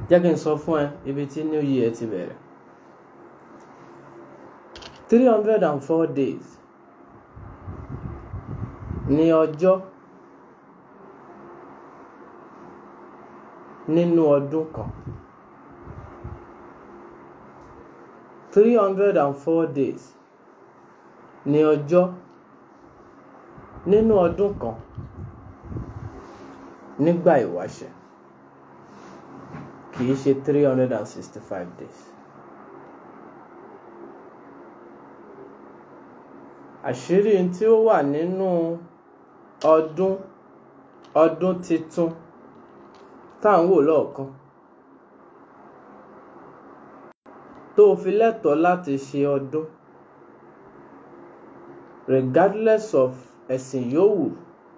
jẹ́ kí n sọ fún ẹ ibi tí new year ti bẹ̀rẹ̀. 304 days ní ọjọ́ nínú ọdún kan. 304 days ní ọjọ́ nínú ọdún kan nígbà ìwáṣẹ̀, kìí ṣe 365 days. Àṣírí tí ó wà nínú ọdún titun tá ń wò lọ́ọ̀kan tó fi lẹ́tọ̀ọ́ láti ṣe ọdún regardless of ẹ̀sìn yòówù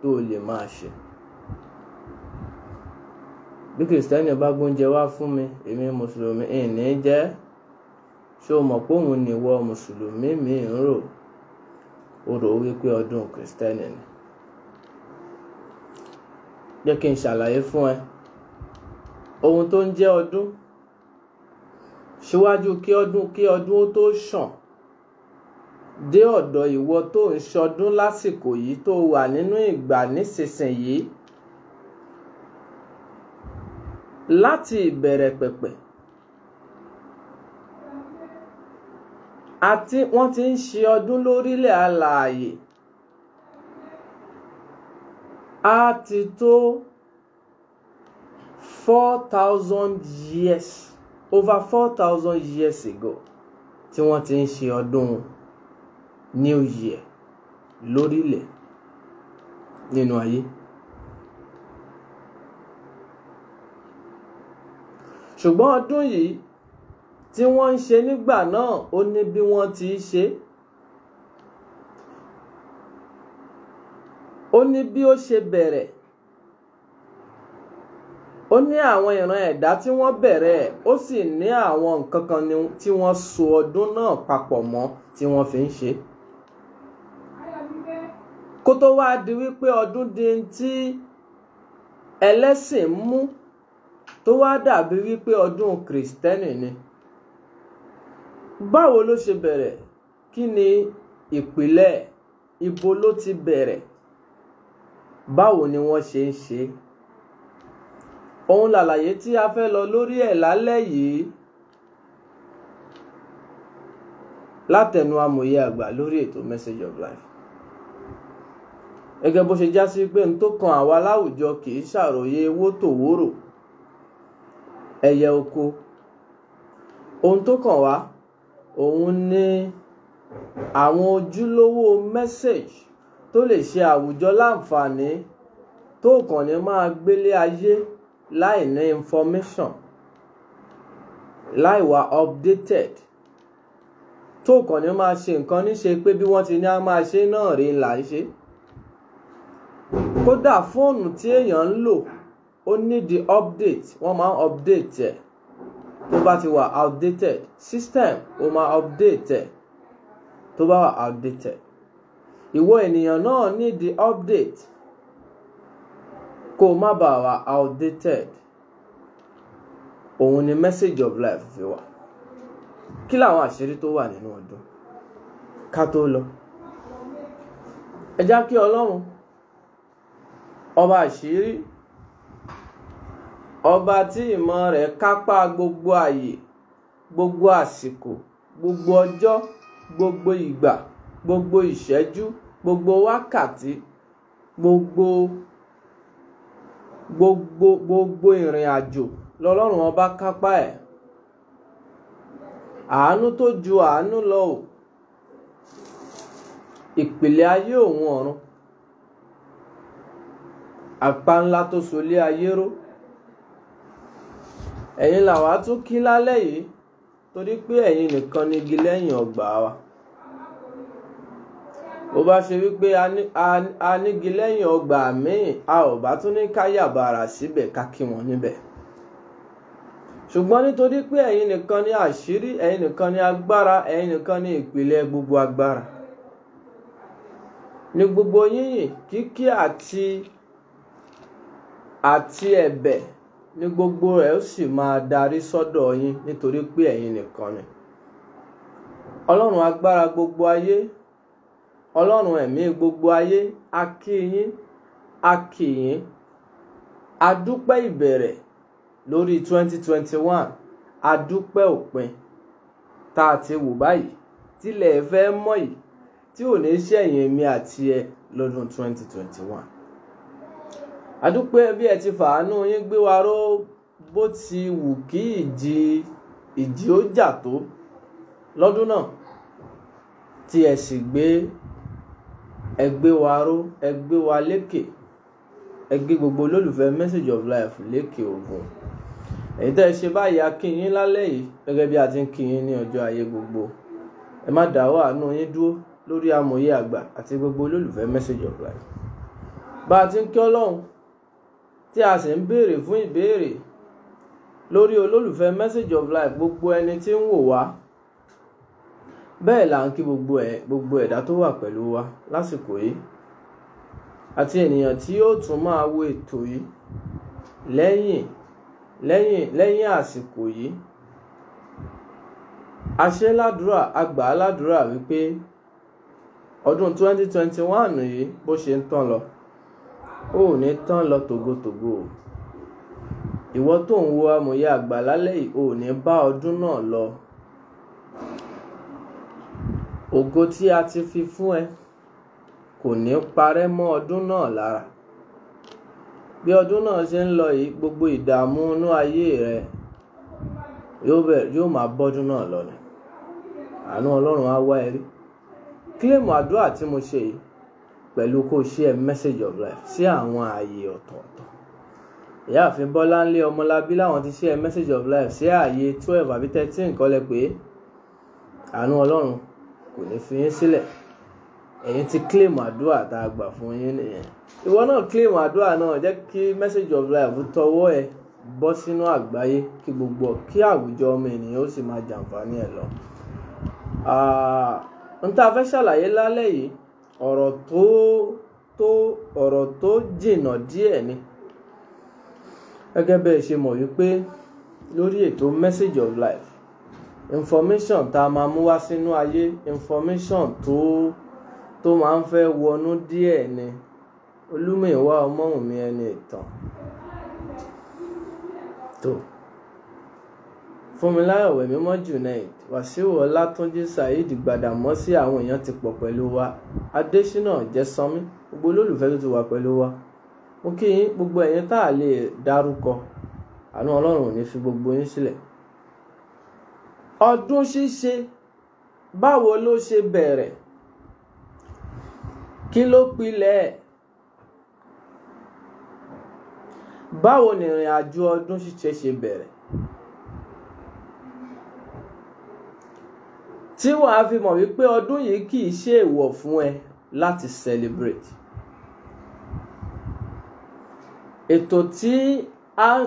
tó lè máa ṣe. Bí kìrìsìtẹ́nì bá gbóúnjẹ wá fún mi, èmi mùsùlùmí ìní jẹ́, ṣé o mọ̀ pé òun ni ìwọ mùsùlùmí mi ń rò? Ó rò wípé ọdún kìrìsìtẹ́nì ni. Jẹ́ kí n ṣàlàyé fún ẹ ohun tó ń jẹ́ ọdún síwájú kí ọdún ó tó ṣàn dé ọ̀dọ̀ ìwọ tó ń ṣọdún lásìkò yìí tó wà nínú ìgbà nísinsìnyí. Láti ìbẹ̀rẹ̀ pẹ̀pẹ̀ wọ́n ti ń ṣe ọdún lórílẹ̀ alààyè á ti tó 4,000 years, over 4,000 years ago tí wọ́n ti ń ṣe ọdún New Year lórílẹ̀ nínú ayé. Ṣùgbọ́n ọdún yìí tí wọ́n ń ṣe nígbà náà ó ní bí wọ́n ti ṣe, ó ní bí ó ṣe bẹ̀rẹ̀, ó ní àwọn ìran ẹ̀dá tí wọ́n bẹ̀rẹ̀, ó sì ní àwọn nǹkan kan tí wọ́n so ọdún náà papọ̀ mọ́ tí wọ́n fi ń ṣe. Kó tó wá di wípé ọdún di tí ẹlẹ́sìn mú tó wá dàbí wípé ọdún kìrìsìtẹ́nì ni. Báwo ló ṣe bẹ̀rẹ̀? Kí ni ìpìlẹ̀? Ibo ló ti bẹ̀rẹ̀? Báwo ni wọ́n ṣe ń ṣe? Ohun làlàyé tí a fẹ́ lọ lórí ẹ̀ lálẹ́ yìí látẹnu amòye àgbà lórí ètò Message of Life. Gẹ́gẹ́ bó ṣe já sí pé n tó kan àwa láwùjọ kì í ṣàròyé owó tòwórò ẹyẹ oko. Ohun tó kàn wá òun ní àwọn ojúlówó message tó lè ṣe àwùjọ láǹfààní, tó kàn ní máa gbélé ayé láì ní information, láì wà updated, tó kàn ní máa ṣe nǹkan níṣe pé bí wọ́n ti ní á máa ṣe náà rí là ń ṣe. Kódà fóònù tí èèyàn ń lò ó need the update, wọ́n máa ń update ẹ̀ tó bá ti wà outdated. System ó máa update ẹ̀ tó bá wà outdated. Ìwọ ènìyàn náà need the update kó má bàa wà outdated. Òun ni Message of Life fi wà. Kí làwọn àṣírí tó wà nínú ọdún? Ká tó lọ, ẹ já kí Ọlọ́run ọba àṣírí, ọba tí ìmọ̀ rẹ̀ kápá gbogbo ààyè, gbogbo àsìkò, gbogbo ọjọ́, gbogbo ìgbà, gbogbo ìṣẹ́jú, gbogbo wákàtí, gbogbo ìrìn àjò lọ́lọ́run ọba kápá ẹ̀. Àánú tó ju àánú lọ ò. Ìpìlẹ̀ ayé òun ọ̀run. Àpá ńlá tó solé ayé ró. Ẹ̀yin làwa tún kí lálẹ́ yìí torí pé ẹ̀yin nìkan ni igi lẹ́yìn ọgbà wa. Bó bá ṣe wípé a nígi lẹ́yìn ọgbà míì, a ò bá tún ní ká yàbàrà síbẹ̀ ká kí wọn níbẹ̀. Ṣùgbọ́n nítorí pé ẹ̀yin nìkan ni àṣírí, ẹ̀yin nìkan ni agbára, ẹ̀yin nìkan ni ìpìlẹ̀ gbogbo agbára, ní gbogbo yínyìn, kíkí àti ẹ̀bẹ̀ ní gbogbo rẹ̀ ó sì máa darí sọ́dọ̀ yín nítorí pé ẹ̀yin nìkan ni. Ọlọ́run agbára gbogbo ayé, Ọlọ́run ẹ̀mí gbogbo ayé, a kí yín, a kí yín. A dúpẹ́ ìbẹ̀rẹ̀ lórí 2021, a dúpẹ́ òpin tá a ti wò báyìí tílẹ̀ fẹ́ mọ́ yìí tí ò ní ṣẹ̀yìn èmi àti ẹ lọ́dún 2021. A dúpẹ́ bí ẹ ti fàánú yín gbé wa ró bó ti wù kí ìjì ó jà tó lọ́dún náà, tí ẹ sì gbé wa ró, ẹ gbé wa lékè, ẹ gbé gbogbo olólùfẹ́ Message of Life lékè ògùn. Èyí tẹ́ ẹ ṣe báyìí, a kí yín lálẹ́ yìí gẹ́gẹ́ bí a ti ń kí yín ní ọjọ́ ayé gbogbo. Ẹ má dáwọ́ àánú yín dúró lórí amòye àgbà àti gbogbo olólùfẹ́ Message of Life. Bá a ti ń kí Ọlọ́run tí a sì ń béèrè fún ìbéèrè lórí olólùfẹ́ Message of Life, gbogbo ẹni tí ń wò wá, bẹ́ẹ̀ là ń kí gbogbo ẹ̀dá tó wà pẹ̀lú wa lásìkò yìí àti ènìyàn tí yóò tún máa wo ètò yìí lẹ́yìn àsìkò yìí. A ṣe ládùúrà, a gbà á ládùúrà wípé ọdún 2021 yìí bó ṣe ń tán lọ, ó ní tán lọ tògótògó. Ìwọ tó ń wo amòye àgbà lálẹ́ yìí, ó ní bá ọdún náà lọ. Ògo tí a ti fi fún ẹ kò ní parẹ́ mọ́ ọdún náà lára. Bí ọdún náà ṣe ń lọ yìí, gbogbo ìdààmú inú ayé rẹ yóò máa bọ́dún náà lọ ni. Àánú Ọlọ́run á wá ẹ rí. Kílèmù àdúrà tí mo ṣe yìí pẹ̀lú kó share Message of Life sí àwọn ààyè ọ̀tọ̀ọ̀tọ̀. Ìyáàfin Bọ́láńlé Ọmọlábí láwọn ti share Message of Life sí ààyè 12 àbí 13 kọ́lẹ̀ pé àánú Ọlọ́run kò ní fi yín sílẹ̀. Ẹ̀yin ti claim àdúrà tá a gbà fún yín nìyẹn. Ìwọ náà claim àdúrà náà, jẹ́ kí Message of Life tọwọ́ ẹ bọ́ sínú àgbáyé kí àwùjọ ọmọ ènìyàn ó sì máa jàǹfààní ẹ̀ lọ. N tá a fẹ́ ṣàlàyé lálẹ́ yìí, ọ̀rọ̀ tó jìnnà díẹ̀ ni. Gẹ́gẹ́ bẹ́ẹ̀ ṣe mọ̀ wípé lórí ètò Message of Life, information tá a máa mú wá sínú ayé, information tó máa ń fẹ́ wọnú díẹ̀ ni. Olúmúyìwá Ọmọ́wùnmí ẹni ìtàn tó Fúnmiláyọ̀ Wẹ̀mímọ́ Junaid, Wàsíù Ọlátúnjí, Saheed Gbàdàmọ́sí, àwọn èèyàn ti pọ̀ pẹ̀lú wa. Adésínà Jẹ́sánmí, gbogbo olólùfẹ́ tó ti wà pẹ̀lú wa. Mo kí yín gbogbo ẹ̀yin tá a lè dárúkọ. Àánú Ọlọ́run ò ní fi gbogbo yín sílẹ̀. Ọdún ṣíṣe, báwo ló ṣe bẹ̀rẹ̀? Kí ló pilẹ̀? Báwo ni ìrìn àjò ọdún ṣíṣe ṣe bẹ̀rẹ̀? Tí wàá fi mọ̀ wípé ọdún yìí kì í ṣe èèwọ̀ fún ẹ láti celebrate. Ètò tí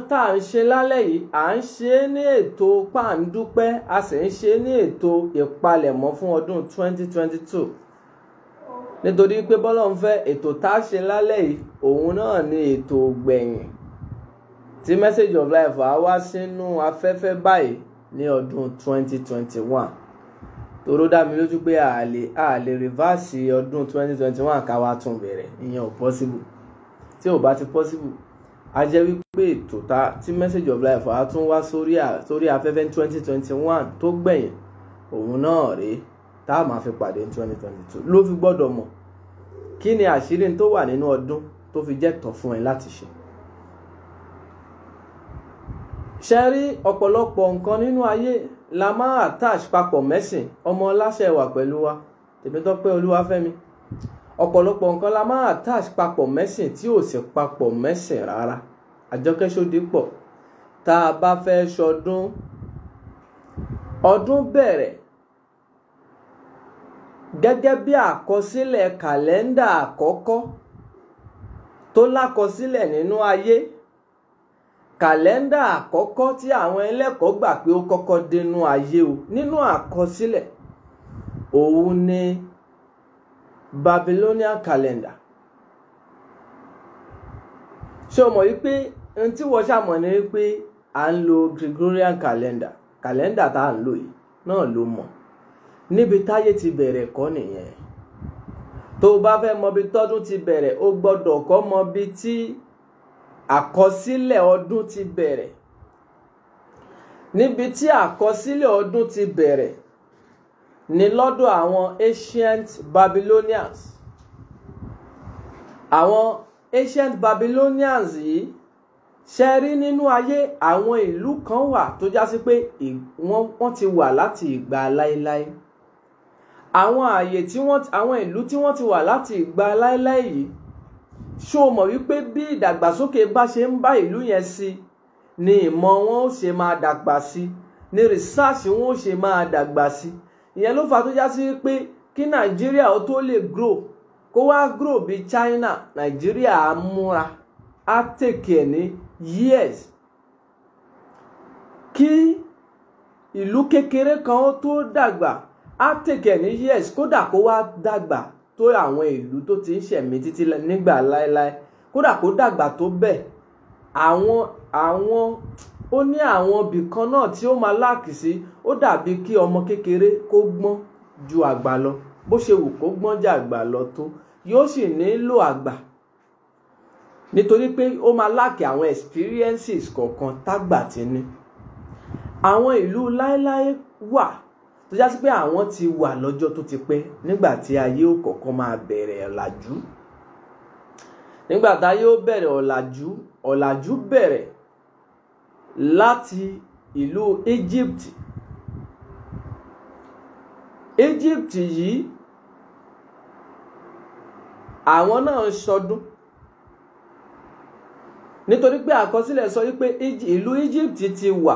tá à ń ṣe lálẹ́ yìí, à ń ṣe ní ètò pàǹdúpẹ́, a sì ń ṣe ní ètò ìpalẹ̀mọ́ fún ọdún 2022. Nítorí pé bọ́lọ́run fẹ́, ètò tá a ṣe lálẹ́ yìí, òun náà ni ètò gbẹ̀yìn tí Message of Life á wá sínú afẹ́fẹ́ báyìí ní ọdún 2021. Toró dá mi lójú pé a lè reverse ọdún 2021 ká wá tún bẹ̀rẹ̀, ìyẹn ò possible. Tí ò bá ti possible, a jẹ́ wípé ètò tí Message of Life á tún wá sórí afẹ́fẹ́ 2021 tó gbẹ̀yìn, òun náà rèé tá a máa fi pàdé 2022. Ló fi gbọ́dọ̀ mọ̀ kí ni àṣírí tó wà nínú ọdún tó fi jẹ́ tọ́ fún ẹ láti ṣe. Ṣé rí ọ̀pọ̀lọpọ̀ nǹkan nínú ayé la máa attach papọ̀ mẹ́sìn. Ọmọ Ọláṣẹ wà pẹ̀lú wa, Tèmítọ́pẹ́ Olúwafẹ́mi. Ọ̀pọ̀lọpọ̀ nǹkan la máa attach papọ̀ mẹ́sìn tí ò sì papọ̀ mẹ́sìn rárá. Àjọkẹ́ Ṣódípọ̀, tá a bá fẹ́ ṣọdún, ọdún bẹ̀rẹ̀ gẹ́gẹ́ bí àkọsílẹ̀ kàlẹ́ndà àkọ́kọ́ tó lákọsílẹ̀ nínú ayé. Kàlẹ́ndà àkọ́kọ́ tí àwọn ẹlẹ́kọ̀ọ́ gbà pé ó kọ́kọ́ dénú ayé o nínú àkọsílẹ̀, òun ni Babylonian calendar. Ṣé o mọ̀ wípé n tí wọ́n ṣàmọ̀ ni pé à ń lo Gregorian calendar tá à ń lò yìí náà ló mọ̀ níbi táyé ti bẹ̀rẹ̀ kọ́ nìyẹn. tó o bá fẹ́ mọ bí tọ́dún ti bẹ̀rẹ̀ o gbọ́dọ̀ kọ́ mọ bí tí àkọsílẹ̀ ọdún ti bẹ̀rẹ̀. níbi tí àkọsílẹ̀ ọdún ti bẹ̀rẹ̀ ní lọ́dọ̀ àwọn ancient Babylonians. àwọn ancient Babylonians yìí ṣe rí nínú ayé àwọn ìlú kan wà tó já sí pé wọ́n ti wà láti ìgbà láéláé. àwọn ààyè tí àwọn ìlú tí wọ́n ti wà láti ìgbà láéláé yìí ṣó mọ̀ wípé bí ìdàgbàsókè bá ṣe ń bá ìlú yẹn sí ni ìmọ̀ wọn ó ṣe máa dàgbà sí ni research wọn ó ṣe máa dàgbà sí. ìyẹn ló fà tó já sí wípé kí Nàìjíríà ó tó lè grow kó wá grow bí China Nàìjíríà á múra á take ẹ̀ ní years. kí ìlú kékeré kan ó tó dàgbà á take ẹ̀ ní years kódà kó wá dàgbà tó àwọn ìlú tó ti ń ṣẹ̀mí títí nígbà láéláé kódà kó dàgbà tó bẹ́ẹ̀ ó ní àwọn ibì kan náà tí ó máa láàkì sí. ó dàbí kí ọmọ kékeré kó gbọ́n ju àgbà lọ bó ṣe wù kó gbọ́n jà àgbà lọ tó yóò sì nílò àgbà nítorí pé ó máa láàkì àwọn experiences kọ̀ọ̀kan tágbà ti ní. àwọn ìlú láéláé wà tó já sí pé àwọn ti wà lọ́jọ́ tó ti pẹ́ nígbà tí ayé ó kọ̀ọ̀kan máa bẹ̀rẹ̀ ọ̀làjú. nígbà tí ayé ó bẹ̀rẹ̀ ọ̀làjú bẹ̀rẹ̀ láti ìlú Egypt. Egypt yìí àwọn náà ń ṣọdún nítorí pé àkọsílẹ̀ sọ wípé ìlú Egypt ti wà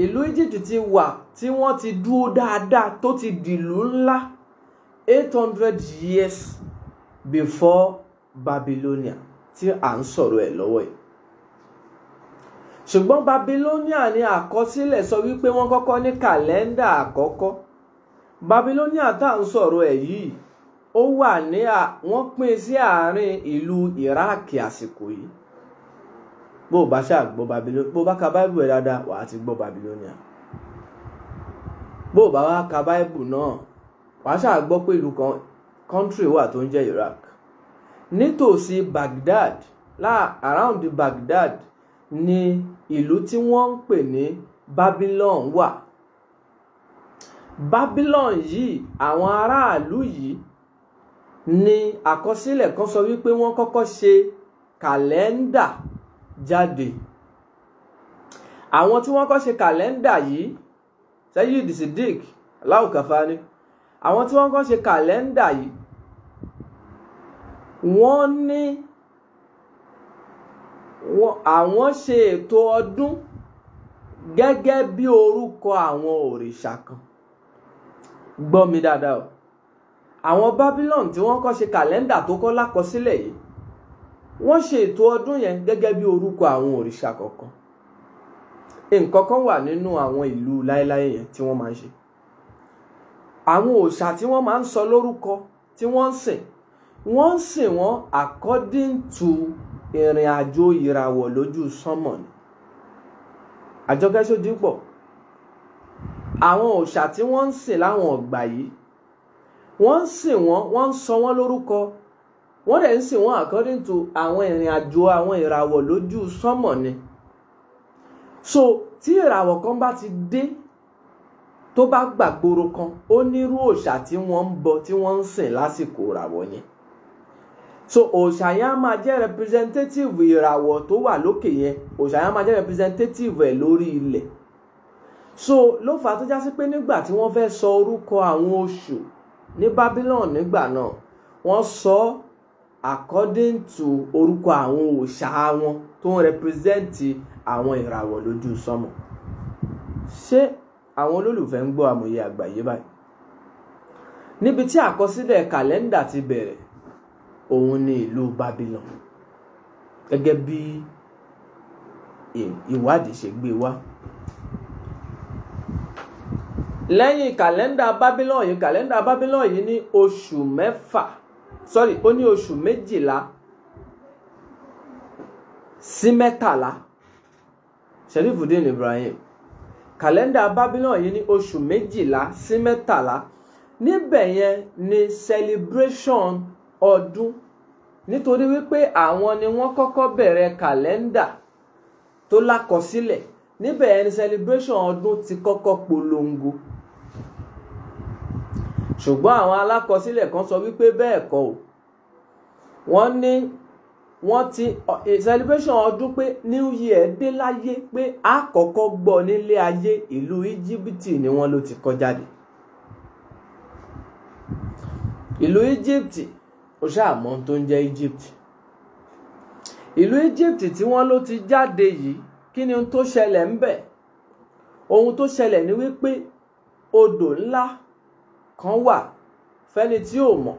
ìlú Egypt ti wà tí wọ́n ti dúró dáadáa tó ti dìlú ńlá 800 years before Babylonia tí à ń sọ̀rọ̀ ẹ̀ lọ́wọ́ yìí. ṣùgbọ́n Babylonia ní àkọsílẹ̀ sọ wípé wọ́n kọ́kọ́ ní kàlẹ́ndà àkọ́kọ́. Babylonia tá à ń sọ̀rọ̀ ẹ̀ yìí ó wà ní wọ́n pín sí àárín ìlú Iraq àsìkò yìí. bó o bá ṣáà gbọ́ Babylonia bó o bá ka Bible ẹ̀ dáadáa wà á ti gbọ́ Babylonia. bó o bá wá ka Bible náà wà á ṣáà gbọ́ pé ìlú kan country wà tó ń jẹ́ Iraq. nítòsí Baghdad around Baghdad ni ìlú tí wọ́n ń pè ní Babylon wà. Babylon yìí àwọn aráàlú yìí ni àkọsílẹ̀ kan sọ wípé wọ́n kọ́kọ́ ṣe kàlẹ́ndà jáde. àwọn tí wọ́n kọ́ ṣe kàlẹ́ndà yìí Sayyid Siddiq Al-Kafani àwọn tí wọ́n kọ́ ṣe kàlẹ́ndà yìí wọ́n ní àwọn ṣe ètò ọdún gẹ́gẹ́ bí orúkọ àwọn òrìṣà kan. gbọ́ mi dáadáa o. àwọn Babylon tí wọ́n kọ́ ṣe kàlẹ́ndà tó kọ́ lákọsílẹ̀ yìí wọ́n ṣe ètò ọdún yẹn gẹ́gẹ́ bí orúkọ àwọn òrìṣà kọ̀ọ̀kan. nǹkan kan wà nínú àwọn ìlú láéláé yẹn tí wọ́n máa ń ṣe. àwọn òòṣà tí wọ́n máa ń sọ lórúkọ tí wọ́n ń sìn wọ́n according to ìrìn àjò ìràwọ̀ lójú sánmọ̀ ni. Àjọkẹ́ Ṣódípọ̀ àwọn òòṣà tí wọ́n ń sìn láwọn ọgbà yìí wọ́n ń sìn wọ́n ń sọ wọ́n lórúkọ wọ́n dẹ̀ ń sìn wọ́n according to àwọn ìrìn àjò àwọn ìràwọ̀ lójú sánmọ̀ ni. so tí ìràwọ̀ kan bá ti dé tó bá gbàgbóró kan ó nírú òòṣà tí wọ́n ń bọ tí wọ́n ń sìn lásìkò ìràwọ̀ yẹn. so òòṣà yẹn á máa jẹ́ representative ìràwọ̀ tó wà lókè yẹn òòṣà yẹn á máa jẹ́ representative ẹ̀ lórí ilẹ̀. so ló fà á tó já sí pé nígbà tí wọ́n fẹ́ sọ orúkọ àwọn oṣù ní Babylon nígbà náà wọ́n sọ according to orúkọ àwọn òòṣà wọn tó ń represent àwọn ìràwọ̀ lójú sánmọ̀. ṣé àwọn olólùfẹ́ ń gbọ́ Amòye Àgbáyé báyìí? níbi tí àkọsílẹ̀ kàlẹ́ndà ti bẹ̀rẹ̀ òun ni ìlú Babylon gẹ́gẹ́ bí ìwádìí ṣe gbé wá. lẹ́yìn kàlẹ́ndà Babylon yìí ní oṣù 12 sí 13 Sherifudeen Ibrahim. Kàlẹ́ndà Babylon yìí ní oṣù 12 sí 13. Níbẹ̀ yẹn ni celebration ọdún, nítorí wípé àwọn ni wọ́n kọ́kọ́ bẹ̀rẹ̀ kàlẹ́ndà tó lákọsílẹ̀. Níbẹ̀ yẹn ni celebration ọdún ti kọ́kọ́ polongo. Ṣùgbọ́n àwọn alákọsílẹ̀ kan sọ wípé bẹ́ẹ̀ kọ́ o. Wọ́n ti celebration ọdún pé New Year dé láyé pé a kọ́kọ́ gbọ́ nílé ayé ìlú Íjíbítì ni wọ́n ló ti kọ́ jáde. Ìlú Íjíbítì ó ṣáà mọ̀ tó ń jẹ́ Egypt. Ìlú Íjíbítì tí wọ́n ló ti jáde yìí, kí ni ohun tó ṣẹlẹ̀ ńbẹ̀? Ohun tó ṣẹlẹ̀ ni wípé odò ńlá kan wà fẹ́ni tí ò mọ̀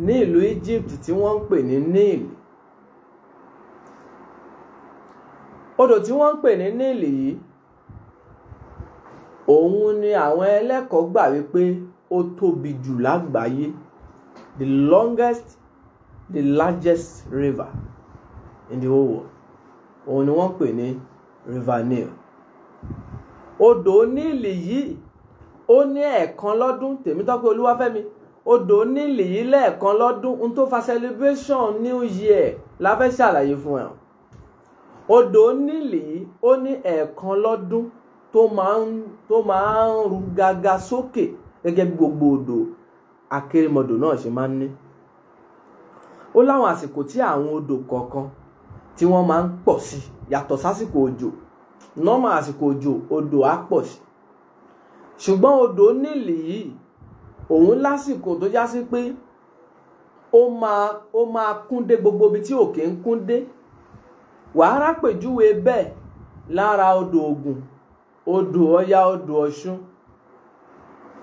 ní ìlú Íjíbítì tí wọ́n ń pè ní Nile. Odò tí wọ́n ń pè ní Nile yìí, òun ni àwọn ẹlẹ́kọ̀ọ́ gbà wípé ó tóbi jù lágbàáyé, the largest river in the whole world. Òun ni wọ́n pè ní River Nile. Odò Nile yìí ó ní ẹ̀ẹ̀kan lọ́dún. Tèmítọ́pẹ́ Olúwafẹ́mi, odò Nile yìí lẹ́ẹ̀kan lọ́dún. Ohun tó fa celebration New Year la fẹ́ ṣàlàyé fún ẹ. Odò Nile yìí ó ní ẹ̀ẹ̀kan lọ́dún tó máa ń ru gàgà sókè gẹ́gẹ́ bí gbogbo odò akérèmọdò náà ṣe máa ń ní. Ó láwọn àsìkò tí àwọn odò kọ̀ọ̀kan tí wọ́n máa ń pọ̀ sí yàtọ̀ sásìkò òjò. Normal àsìkò òjò odò á pọ̀ sí. Ṣùgbọ́n odò Nile yìí òun lásìkò tó já sí pé ó máa kún dé gbogbo ibi tí òkè ń kún dé. Wàá pèjúwe bẹ́ẹ̀ lára odò Ògùn, odò Ọya, odò Ọ̀ṣun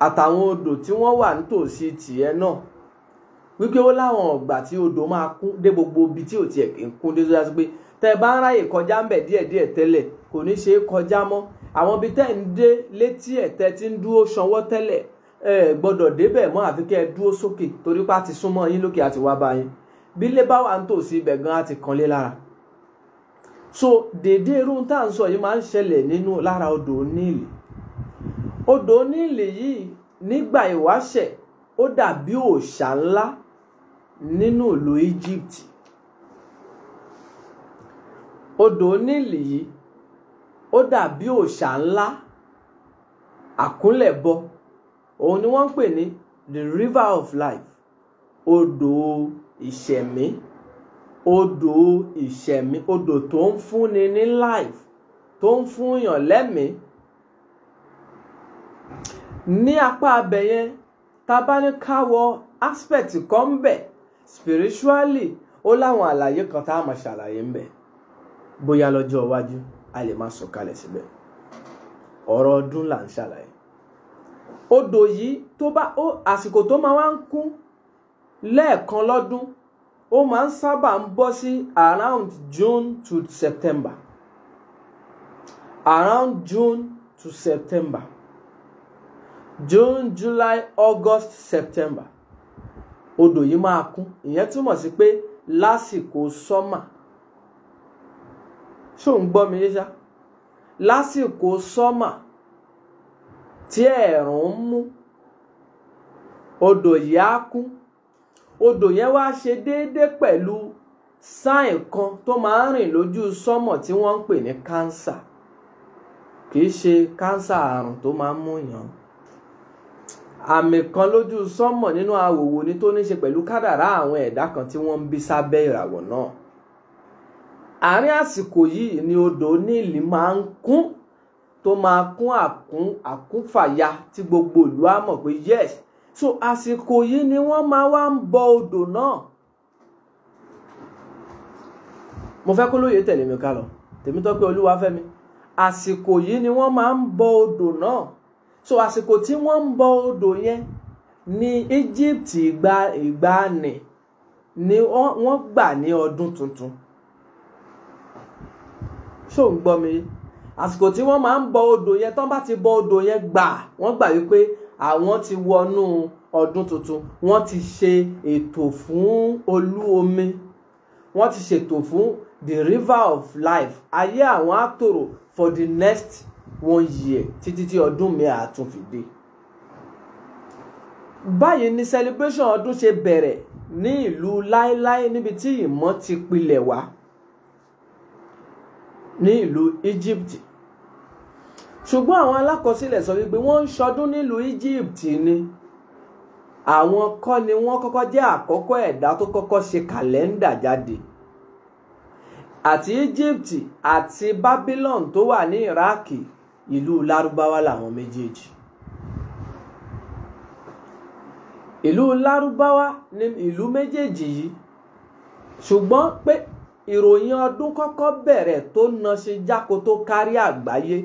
àtàwọn odò tí wọ́n wà nítòsí tìẹ náà, wípé ó láwọn ọ̀gbà tí odò máa kún dé gbogbo ibi tí ò tiẹ̀ kì í kún dé, tó já sí pé tẹ́ bá ń ráyè kọjá ń bẹ̀ díẹ̀díẹ̀ tẹ́lẹ̀ kò ní ṣe é kọjá mọ́. Àwọn ibi tẹ́ ń dé létí ẹ̀ tẹ́ ti ń dúró ṣanwọ́ tẹ́lẹ̀ gbọ́dọ̀ débẹ̀ mọ́ àfi kẹ́ ẹ dúró sókè, torí pé a ti súnmọ́ yín lókè àti wá bá yín. Bí ilé bá wà nítòsí ibẹ̀ gan á ti kanlé lára. So dédé irú tá à ń sọ yìí máa ń ṣẹlẹ̀ lára odò Nile. Odò Nile yìí nígbà ìwáṣẹ̀ ó dàbí òòṣà ńlá nínú ìlú Egypt. Odò Nile yìí ó dàbí òòṣà ńlá àkúnlẹ̀bọ. Òun ni wọ́n ń pè ní the river of life, odò ìṣẹ̀mí. Odò ìṣẹ̀mí, odò tó ń fúnni ní life, tó ń fúnyàn lẹ́mìí. Ní apá abẹ yẹn, tá bá ní ká wọ aspect kan ń bẹ̀ spiritually, ó láwọn àlàyé kan tá a máa ṣàlàyé ń bẹ̀. Bóyá lọ́jọ́ iwájú a lè máa sọ̀kalẹ̀ síbẹ̀. Ọ̀rọ̀ ọdún là ń ṣàlàyé. Odò yìí àsìkò tó máa wá ń kún lẹ́ẹ̀kan lọ́dún, ó máa ń sábà ń bọ́ sí around June to September. Around June to September. June, July, August, September. Odò yìí máa kún. Ìyẹn túmọ̀ sí pé lásìkò summer. Ṣó ń gbọ́ mi yé ṣá? Lásìkò summer tí ẹ̀ẹ̀rùn ń mú, odò yìí á kún. Odò yẹn wá ṣe déédé pẹ̀lú sign kan tó máa ń rìn lójú sọ́mọ̀ tí wọ́n ń pè ní cancer. Kì í ṣe cancer àrùn tó máa ń mú yàn. Àmì kan lójú sọ́mọ̀ nínú àwòwò ni tó ní ṣe pẹ̀lú kádàrá àwọn ẹ̀dá kan tí wọ́n ń bí sábẹ́ ìràwọ̀ náà. Àárín àsìkò yìí ni odò Nile máa ń kún, tó máa kún àkúnfàya tí gbogbo ìlú á mọ̀ pé yes. So àsìkò yìí ni wọ́n máa wá ń bọ odò náà. Mo fẹ́ kó lóye tẹ̀lé mi ká lọ. Tèmítọ́pẹ́ Olúwafẹ́mi. Àsìkò yìí ni wọ́n máa ń bọ odò náà. So àsìkò tí wọ́n ń bọ odò yẹn ní Egypt ìgbàanì ni wọ́n gbà ní ọdún tuntun. Ṣó ń gbọ́ mi? Àsìkò tí wọ́n máa ń bọ odò yẹn, tán bá ti bọ odò yẹn wọ́n gbà wípé àwọn ti wọnú ọdún tuntun. Wọ́n ti ṣe ètò fún olú omi. Wọ́n ti ṣètò fún the river of life, ayé àwọn á tòrò for the next 1 year títí tí ọdún mi á tún fi dé. Báyìí ni celebration ọdún ṣe bẹ̀rẹ̀ ní ìlú láéláé níbi tí ìmọ̀ ti pilẹ̀ wá ní ìlú Egypt. Ṣùgbọ́n àwọn alákọsílẹ̀ sọ wípé wọ́n ń ṣọdún nílùú Egypt ni. Àwọn kọ́ ni wọ́n kọ́kọ́ jẹ́ àkọ́kọ́ ẹ̀dá tó kọ́kọ́ ṣe kàlẹ́ndà jáde. Àti Egypt àti Babylon tó wà ní Iraq, ìlú Lárúbáwá làwọn méjèèjì. Ìlú Lárúbáwá ni ìlú méjèèjì yìí. Ṣùgbọ́n pé ìròyìn ọdún kọ́kọ́ bẹ̀rẹ̀ tó na ṣe jáko tó kárí àgbáyé.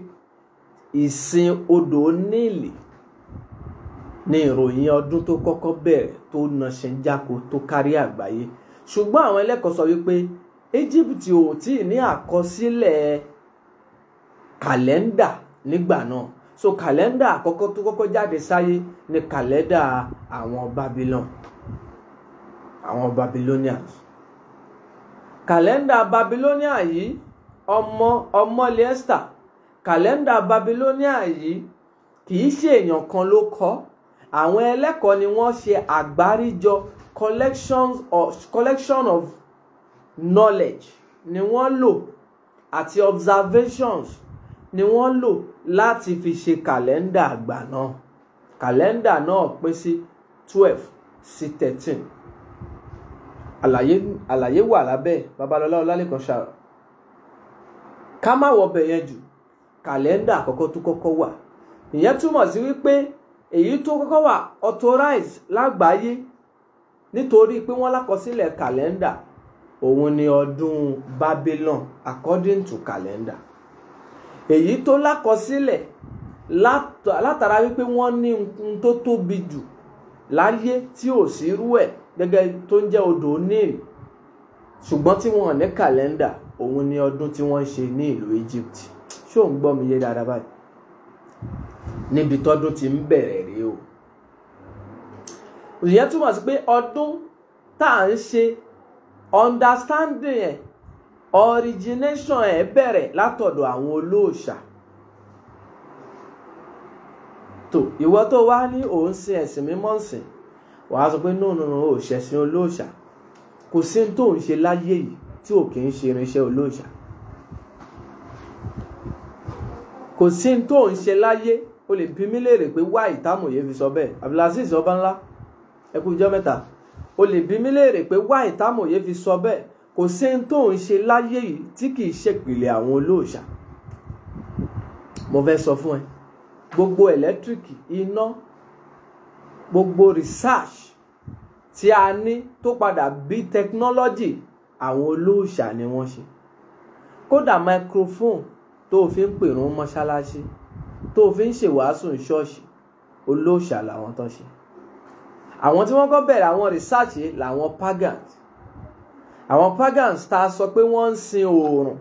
Ìsìn odò Níìlì ni ìròyìn ọdún tó kọ́kọ́ bẹ̀rẹ̀ tó na ṣe jáko tó kárí àgbáyé. Ṣùgbọ́n àwọn ẹlẹ́kọ̀ọ́ sọ wípé Egypt ò tí ní àkọsílẹ̀ kàlẹ́ndà nígbà náà. So kàlẹ́ndà àkọ́kọ́ tó kọ́kọ́ jáde sáyé ni kàlẹ́ndà àwọn Babylon, àwọn Babylonians. Kàlẹ́ndà Babylonia yìí ọmọlé Esther. Kàlẹ́ndà Babylonia yìí kìí ṣe èèyàn kan ló kọ́. Àwọn ẹlẹ́kọ̀ọ́ ni wọ́n ṣe àgbáríjọ collection of knowledge ni wọ́n lò àti observations ni wọ́n lò láti fi ṣe kàlẹ́ndà àgbà náà. Kàlẹ́ndà náà pín sí 12 sí 13. Àlàyé wà lábẹ́ Babalọlá Ọlálékan Ṣàrà. Ká má wọbẹ̀ yẹn jù, kàlẹ́ndà àkọ́kọ́ tó kọ́kọ́ wà. Ìyẹn túmọ̀ sí wípé èyí tó kọ́kọ́ wà authorized lágbàáyé nítorí pé wọ́n lákọsílẹ̀ kàlẹ́ndà òun ni ọdún Babylon according to calendar. Èyí tó lákọsílẹ̀ látara wípé wọ́n ní ohun tó tóbi jù láyé tí ò sí irú ẹ̀ gẹ́gẹ́ tó ń jẹ́ odò Níìlì, ṣùgbọ́n tí wọ́n ní kàlẹ́ndà òun ni ọdún tí wọ́n ń ṣe ní ìlú Egypt. Ṣé ò ń gbọ́ mi yé dáadáa báyìí? Níbi tọ́dún ti ń bẹ̀rẹ̀ rèé o. Ìyẹn túmọ̀ sí pé ọdún tá à ń ṣe understanding ẹ̀, origination ẹ̀ bẹ̀rẹ̀ látọ̀dọ̀ àwọn olóòṣà. Tó ìwọ tó wá ní òun sin ẹ̀sìn mímọ́ sìn, wàá sọ pé no ò ṣẹ̀sìn olóòṣà. Kò sí ní tó ń ṣe láyé yìí tí ò kì í ṣe irinṣẹ́ olóòṣà. Kò sí ní tó ń ṣe láyé. O lè bi mí léèrè pé wá ìtàmòye fi sọ bẹ́ẹ̀. Abdulaziz Ọbánlá, ẹ kú ijọ́ mẹ́ta. O lè bi mí léèrè pé wá ìtàmòye fi sọ bẹ́ẹ̀. Kò sí ní tó ń ṣe láyé yìí tí kì í ṣèpìlẹ̀ àwọn olóòṣà. Mo fẹ́ sọ fún ẹ, gbogbo ẹ̀lẹ́tíríkì, iná, gbogbo research tí a ní tó padà bí technology, àwọn olóòṣà ni wọ́n ṣe. Kódà microphone tó fi ń pèrún mọ́ṣáláṣí, tó fi ń ṣèwàásù ṣọ́ọ̀ṣì, olóòṣà làwọn tán ṣe. Àwọn tí wọ́n kọ́ bẹ̀rẹ̀ àwọn research làwọn pagans. Àwọn pagans tá a sọ pé wọ́n ń sin oòrùn,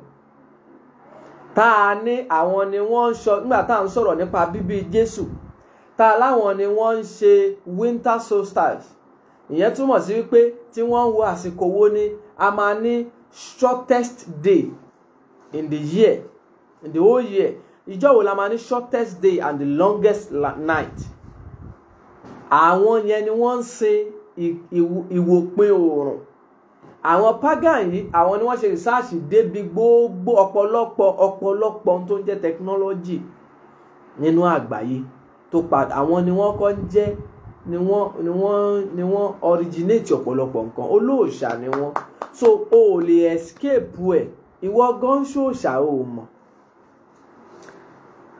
tá a ní àwọn ni wọ́n ń sọ nígbà tá à ń sọ̀rọ̀ nípa bíbí Jésù, tá a láwọn ni wọ́n ń ṣe winter solstice. Ìyẹn túmọ̀ sí wípé tí wọ́n ń wo àsìkò wo ni a máa ní shortest day in the year, in the whole year. Ìjọ́ wo la máa ní shortest day and the longest night. Àwọn yẹn ni wọ́n ń sin ìwòpin oòrùn. Àwọn pagan yìí, àwọn ni wọ́n ṣe research débi gbogbo ọ̀pọ̀lọpọ̀ tó ń jẹ́ technology nínú àgbáyé tó padà. Àwọn ni wọ́n kọ́ ń jẹ́ ni wọ́n originate ọ̀pọ̀lọpọ̀ nǹkan. Olóòṣà ni wọ́n. So o lè escape ẹ̀. Ìwọ gan ṣòòṣà o mọ̀.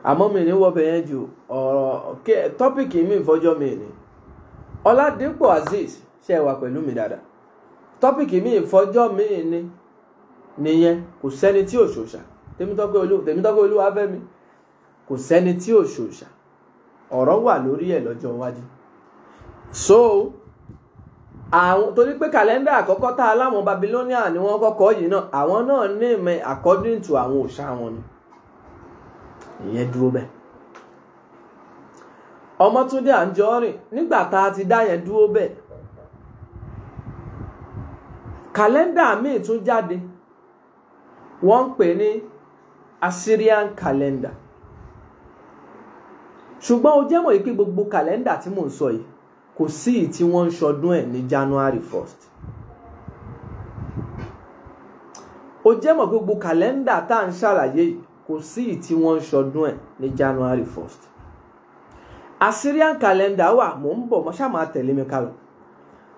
Àmọ́ mi ní wọ́bẹ̀ yẹn jù ọ̀rọ̀ tọ́pìkì mi ìfọ́jọ́ mi ni. Ọládípò Azeez ṣe wà pẹ̀lú mi dáadáa. Tọ́pìkì mi ìfọ́jọ́ mi ni nìyẹn. Kò sẹ́ni tí ò ṣòòṣà. Tèmítọ́pẹ́ Olúwafẹ́mi, kò sẹ́ni tí ò ṣòòṣà. Ọ̀rọ̀ wà lórí ẹ̀ lọ́jọ́ iwájú. So àwọn torí pé kàlẹ́ndà àkọ́kọ́ tá a láwọn Babylonia ni wọ́n kọ́kọ́ yìí náà, àwọn náà ní ìmọ̀ according to àwọn òòṣà wọn ni. Ìyẹn dúró bẹ́ẹ̀. Ọmọ́túndé Àǹjọ́rìn nígbà tá a ti dá yẹn dúró bẹ́ẹ̀. Kàlẹ́ndà míì tún jáde wọ́n ń pè ní Assyrian calendar. Ṣùgbọ́n ó jẹ́ mọ̀ pé gbogbo calendar tí mò ń sọ yìí kò sí èyí tí wọ́n ń ṣọdún ẹ̀ ní January 1st. Ó jẹ́ mọ̀ pé gbogbo calendar tá à ń ṣàlàyé yìí kò sí èyí tí wọ́n ń ṣọdún ẹ̀ ní January 1st. Assyrian calendar wà, mò ń bọ̀, ṣá máa tẹ̀lé mi ká lọ.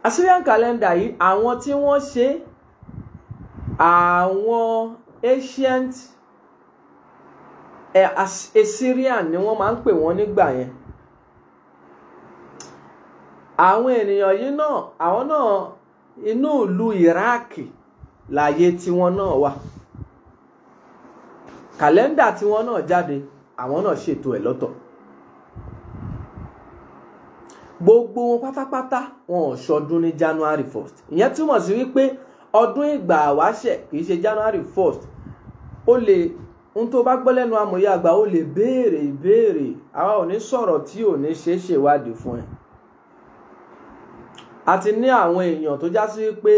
Assyrian calendar yìí àwọn tí wọ́n ṣe àwọn ancient Assyrian ni wọ́n máa ń pè wọ́n nígbà yẹn. Àwọn ènìyàn yìí náà àwọn náà inú ìlú Iraq láyé tí wọ́n náà wà. Kàlẹ́ndà tí wọ́n náà jáde àwọn náà ṣètò ẹ̀ lọ́tọ̀. Gbogbo wọn pátápátá wọn ò ṣọdún ní January 1st. Ìyẹn túmọ̀ sí wípé ọdún ìgbà àwáṣẹ̀ kìí ṣe January 1st. Ó lè ohun tó bá gbọ́ lẹ́nu amòye àgbà ó lè béèrè ìbéèrè, àwa ò ní sọ̀rọ̀ tí ò ní ṣe é ṣèwádìí fún ẹ. A ti ní àwọn èèyàn tó já sí wípé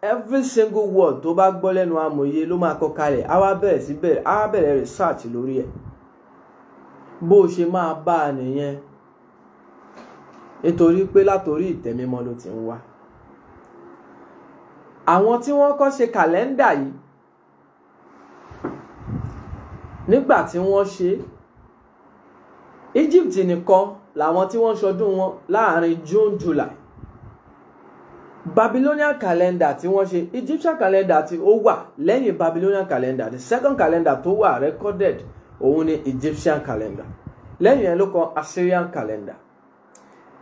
every single word tó bá gbọ́ lẹ́nu amòye ló máa kọ kalẹ̀, á wá bẹ̀rẹ̀ research lórí ẹ̀. Bó ṣe máa bá a nìyẹn, nítorí pé látorí ìtẹ̀mímọ́ ló ti ń wá. Àwọn tí wọ́n kọ́ ṣe kàlẹ́ndà yìí nígbà tí wọ́n ṣe Egypt nìkan làwọn tí wọ́n ṣọdún wọn láàrin June July. Babylonian calendar tí wọ́n ṣe, Egyptian calendar tí ó wà lẹ́yìn Babylonian calendar, the second calendar tó wà recorded òun ni Egyptian calendar. Lẹ́yìn yẹn ló kan Assyrian calendar.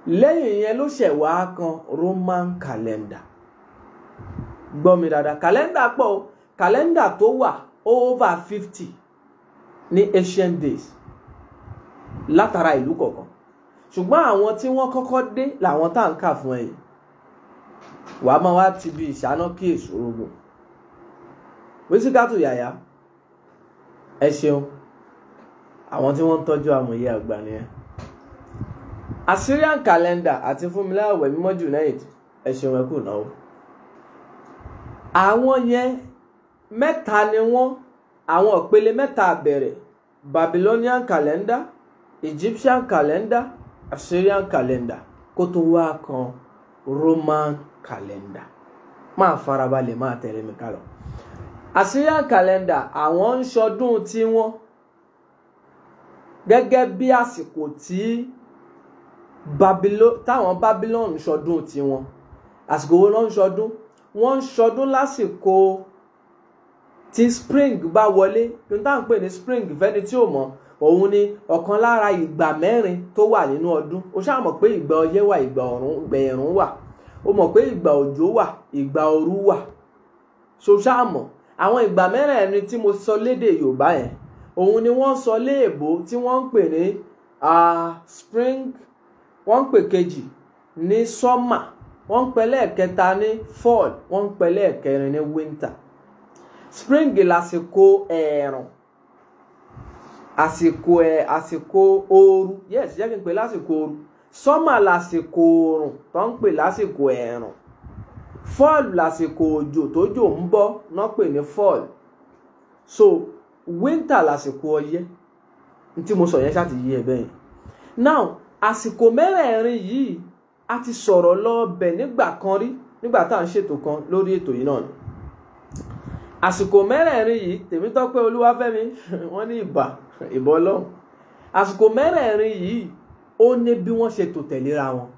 Lẹ́yìn yẹn ló ṣẹ̀ wá kan Roman calendar. Gbọ́ mi dáadáa, calendar pọ̀, calendar tó wà over 50 ní ancient days látara ìlú kọ̀ọ̀kan. Ṣùgbọ́n àwọn tí wọ́n kọ́kọ́ dé làwọn tá ń kà fún ẹ̀yìn. Wàá máa wá ti bí ìṣáná kí èṣòro gùn. Wísíkátù yàyà, ẹ ṣeun. Àwọn tí wọ́n ń tọ́jú amòye àgbà nìyẹn. Assyrian calendar àti Fúnmiláyọ̀ mímọ́ Junaid, ẹ ṣeun ẹ kú náà. Àwọn yẹn mẹ́ta ni wọ́n, àwọn ìpele mẹ́ta bẹ̀rẹ̀: Babylonian calendar, Egyptian calendar, Assyrian calendar, kó tó wá kan Roman calendar. Máa farabalẹ̀ máa tẹ̀lé mi ká lọ. Assyrian calendar àwọn ń ṣọdún tí wọ́n gẹ́gẹ́ bí àsìkò tí táwọn Babylon ń ṣọdún tí wọ́n. Àsìkò wo ló ń ṣọdún? Wọ́n ń ṣọdún lásìkò tí spring bá wọlé. Kí n tá ń pè ní spring fẹ́ni tí ò mọ̀, òun ni ọ̀kan lára ìgbà mẹ́rin tó wà nínú ọdún. O ṣáà mọ̀ pé ìgbà ọyẹ́ wà, ìgbà ẹ̀rùn wà. O mọ̀ pé ìgbà òjò wà, ìgbà ooru wà. So ṣáà mọ̀ àwọn ìgbà mẹ́rẹ̀ẹ̀rin tí mo sọ lédè Yorùbá yẹn, òun ni wọ́n sọ léèbó tí wọ́n ń pè ní spring, wọ́n ń pè kejì ní summer, wọ́n ń pè lẹ́ẹ̀kẹta ní fall, wọ́n ń pè lẹ́ẹ̀kẹrin ní winter. Spring lásìkò ẹ̀ẹ̀rùn, àsìkò ooru, yes, jẹ́ kí n pè lásìkò ooru. Summer lásìkò oòrùn tó ń pè lásìkò ẹ̀ẹ̀rùn. Fall lásìkò òjò tójò ń bọ̀ náà pè ní fall. So winter lásìkò ọyẹ́. Tí mo sọ yẹn ṣáà ti yé ẹ bẹ́ẹ̀. Now àsìkò mẹ́rẹ̀ẹ̀rin yìí a ti sọ̀rọ̀ lọ́bẹ̀ nígbà kan rí, nígbà tá à ń ṣètò kan lórí ètò yìí náà ni. Àsìkò mẹ́rẹ̀ẹ̀rin yìí, Tèmítọ́pẹ́ Olúwafẹ́mi wọ́n ní ìbà Ọlọ́run. Àsìkò mẹ́rẹ̀ẹ̀rin yìí ó ní bí wọ́n ṣe tò tẹ̀léra wọn.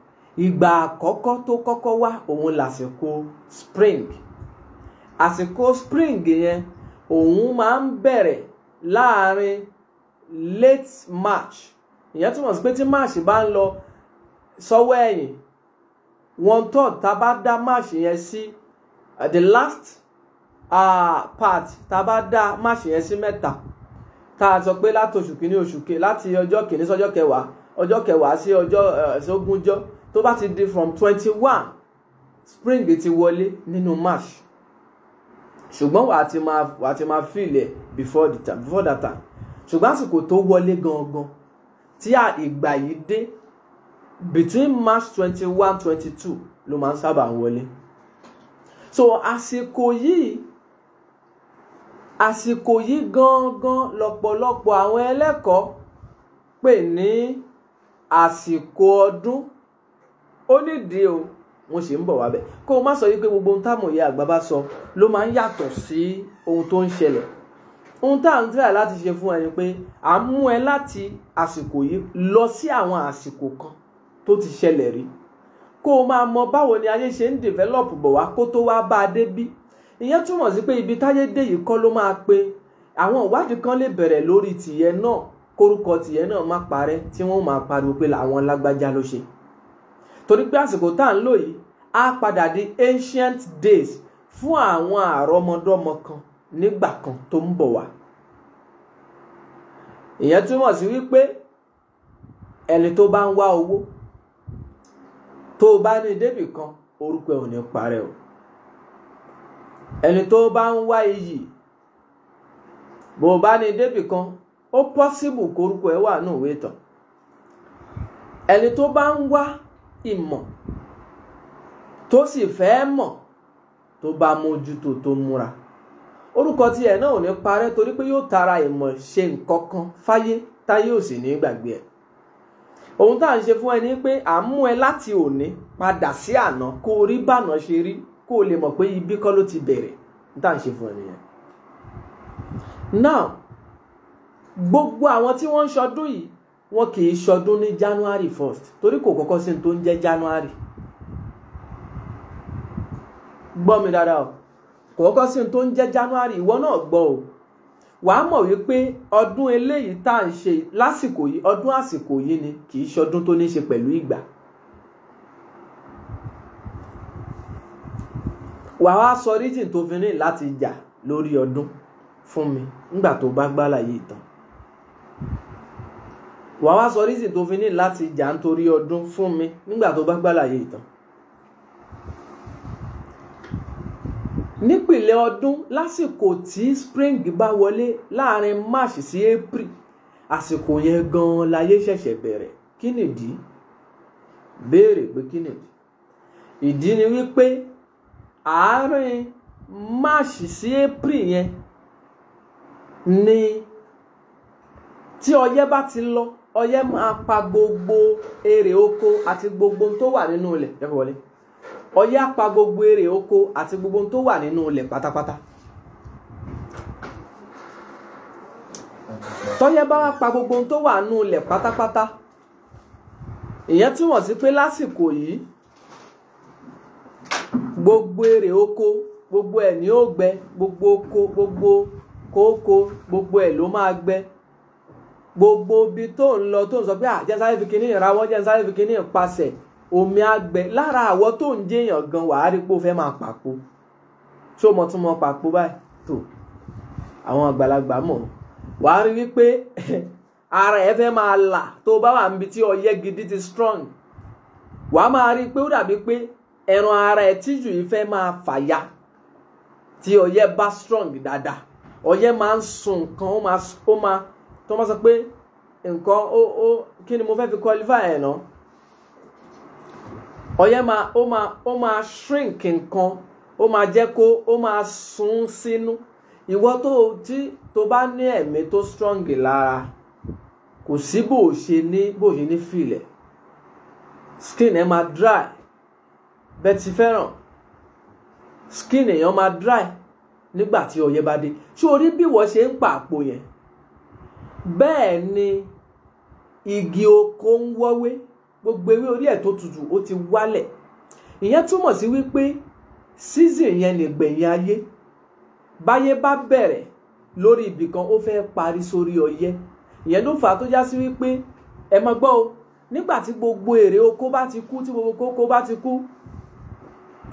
Ìgbà àkọ́kọ́ tó kọ́kọ́ wá òun lásìkò spring. Àsìkò spring yẹn òun máa ń bẹ̀rẹ̀ láàrin late March. Ìyẹn túmọ̀ sí pé tí March bá ń lọ sọ́wọ́ ẹ̀yìn, 1/3 tá bá dá March yẹn sí the last part tá bá dá March yẹn sí mẹ́ta, tá a sọ pé láti oṣù kìíní láti ọjọ́ kìíní sọ́jọ́ kẹwàá, ọjọ́ kẹwàá sí ọjọ́ ogúnjọ́, tó bá ti di from 21 spring ti wọlé nínú March. Ṣùgbọ́n wà á ti máa feel it before that time. Ṣùgbọ́n àsìkò tó wọlé gangan tí ìgbà yìí dé between March 21-22 ló máa ń sábà wọlé. So àsìkò yìí àsìkò yìí gangan lọ́pọ̀lọpọ̀ àwọn ẹlẹ́kọ̀ọ́ pè ní àsìkò ọdún. Ó nídìí o, mo sì ń bọ̀ wá bẹ̀. Kó o má sọ wípé gbogbo ohun támòye àgbà bá sọ ló máa ń yàtọ̀ sí ohun tó ń ṣẹlẹ̀. Ohun tá à ń try láti ṣe fún ẹ ni pé à ń mú ẹ láti àsìkò yìí lọ sí àwọn àsìkò kan tó ti ṣẹlẹ̀ rí, kó o máa mọ báwo ni ayé ṣe ń develop bọ̀ wá kó tó wá bá a dé bí. Ìyẹn túmọ̀ sí pé ibi táyé dé yìí kọ́ ló máa pé àwọn ìwádìí kan lè bẹ̀rẹ̀ lórí tìyẹ náà, kórúkọ tìyẹ náà má parẹ́ tí wọ́n máa pariwo pé làwọn lágbájá ló ṣe. Torí pé àsìkò tá à ń lò yìí á padà di ancient days fún àwọn àrọ́mọdọ́mọ kan nígbà kan tó ń bọ̀ wá. Ìyẹn túmọ̀ sí wípé ẹni tó bá ń wá owó, tó bá ní débì kan, orúkọ ẹ̀ ò ní parẹ́ o. Ẹni tó bá ń wá iyì, bó bá ní débì kan, ó possible kórúkọ ẹ̀ wà nínú ìwé ìtàn. Ẹni tó bá ń wá ìmọ̀ tó sì fẹ́ mọ̀, tó bá mójútó tó múra, orúkọ tiẹ̀ náà ò ní parẹ́, torí pé yóò tara ìmọ̀ ṣe nǹkan kan fáyé táyé ò sì ní gbàgbé ẹ̀. Ohun tá à ń ṣe fún ẹ ní pé à ń mú ẹ láti òní padà sí àná, kó o rí bànà ṣe rí, kó o lè mọ̀ pé ibi kọ́ ló ti bẹ̀rẹ̀. Tá à ń ṣe fún ẹ nìyẹn. Now, gbogbo àwọn tí wọ́n ń ṣọdún yìí, wọn kì í ṣọdún ní January 1st, torí kò kọ́kọ́ sí tó ń jẹ́ January. Gbọ́ mi dáadáa o, kò kọ́kọ́ sí tó ń jẹ́ January. Ìwọ náà gbọ́ o, wàá mọ̀ wípé ọdún eléyìí tá à ń ṣe lásìkò yìí, ọdún àsìkò yìí ni, kì í ṣọdún tó ní ṣe pẹ̀lú ìgbà. Wàá wá sọ reason tó fi ní láti jà lórí ọdún fún mi nígbà tó bá gbàlàyé ìtàn. Wàá wá sọ reason tó fi ní láti jà nítorí ọdún fún mi nígbà tó bá gbàlàyé ìtàn. Nípìnlẹ̀ ọdún, lásìkò tí spring bá wọlé láàrin March sí April, àsìkò yẹn gan-an láyé ṣẹ̀ṣẹ̀ bẹ̀rẹ̀. Kí nìdí? Béèrè pé kí nìdí? Ìdí ni wípé àárín March sí April yẹn ni tí ọyẹ́ bá ti lọ, ọyẹ́ máa pa gbogbo èrè oko àti gbogbo tó wà nínú ilẹ̀. Ẹ wọlé. Ọyẹ́ á pa gbogbo èrè oko àti gbogbo tó wà nínú ilẹ̀ pátápátá. Tọ́yẹ́ bá wá pa gbogbo tó wà nínú ilẹ̀ pátápátá, ìyẹn túmọ̀ sí pé lásìkò yìí gbogbo èrè oko, gbogbo ẹ̀ ní ó gbẹ, gbogbo oko, gbogbo kókó, gbogbo ẹ̀ ló máa gbẹ. Gbogbo ibi tó ń lọ tó ń sọ pé jẹ́nsáré fi kíní ìrawọ́, jẹ́nsáré fi kíní ìpasẹ̀, omi àgbẹ̀. Lára àwọ̀ tó ń jẹ́yàn gan, wàá rí pé ó fẹ́ máa pàpò. Ṣó mọ̀ tún mọ̀ pàpò báyìí tó àwọn àgbàlagbà mọ̀. Wàá rí wípé ara ẹ fẹ́ máa là tó bá wà níbi tí ọyẹ́ gidi ti strong. Wàá máa rí pé ó dàbí pé ẹran ara ẹ tíjù yìí fẹ́ máa fàya tí ọyẹ́ bá strong dáadáa. Ọyẹ́ máa ń sun nǹkan, ó máa tó máa sọ pé nǹkan kí ni mo fẹ́ fi qualify ẹ̀ náà? Ọyẹ́ ó máa shrink nǹkan, ó máa jẹ́ kó ó máa sun sínú. Ìwọ tó bá ní ẹ̀mí tó strong lára, kò sí bó ṣe ní feel ẹ̀. Skin ẹ máa dry. Bẹ́ẹ̀ ti fẹ́ràn skin èèyàn máa dry nígbà tí ọyẹ́ bá dé. Ṣé o rí bí wọ́n ṣe ń pa àpò yẹn? Bẹ́ẹ̀ ni igi oko ń wọ́wé, gbogbo ewé orí ẹ̀ tó tutù ó ti wálẹ̀. Ìyẹn túmọ̀ sí wípé season yẹn lè gbẹ̀yìn ayé. Báyé bá bẹ̀rẹ̀ lórí ibì kan, ó fẹ́ parí sórí ọyẹ́. Ìyẹn ló fà á tó já sí wípé ẹ máa gbọ́ o, nígbà tí gbogbo èrè oko bá ti kú, tí gbogbo kókó bá ti kú,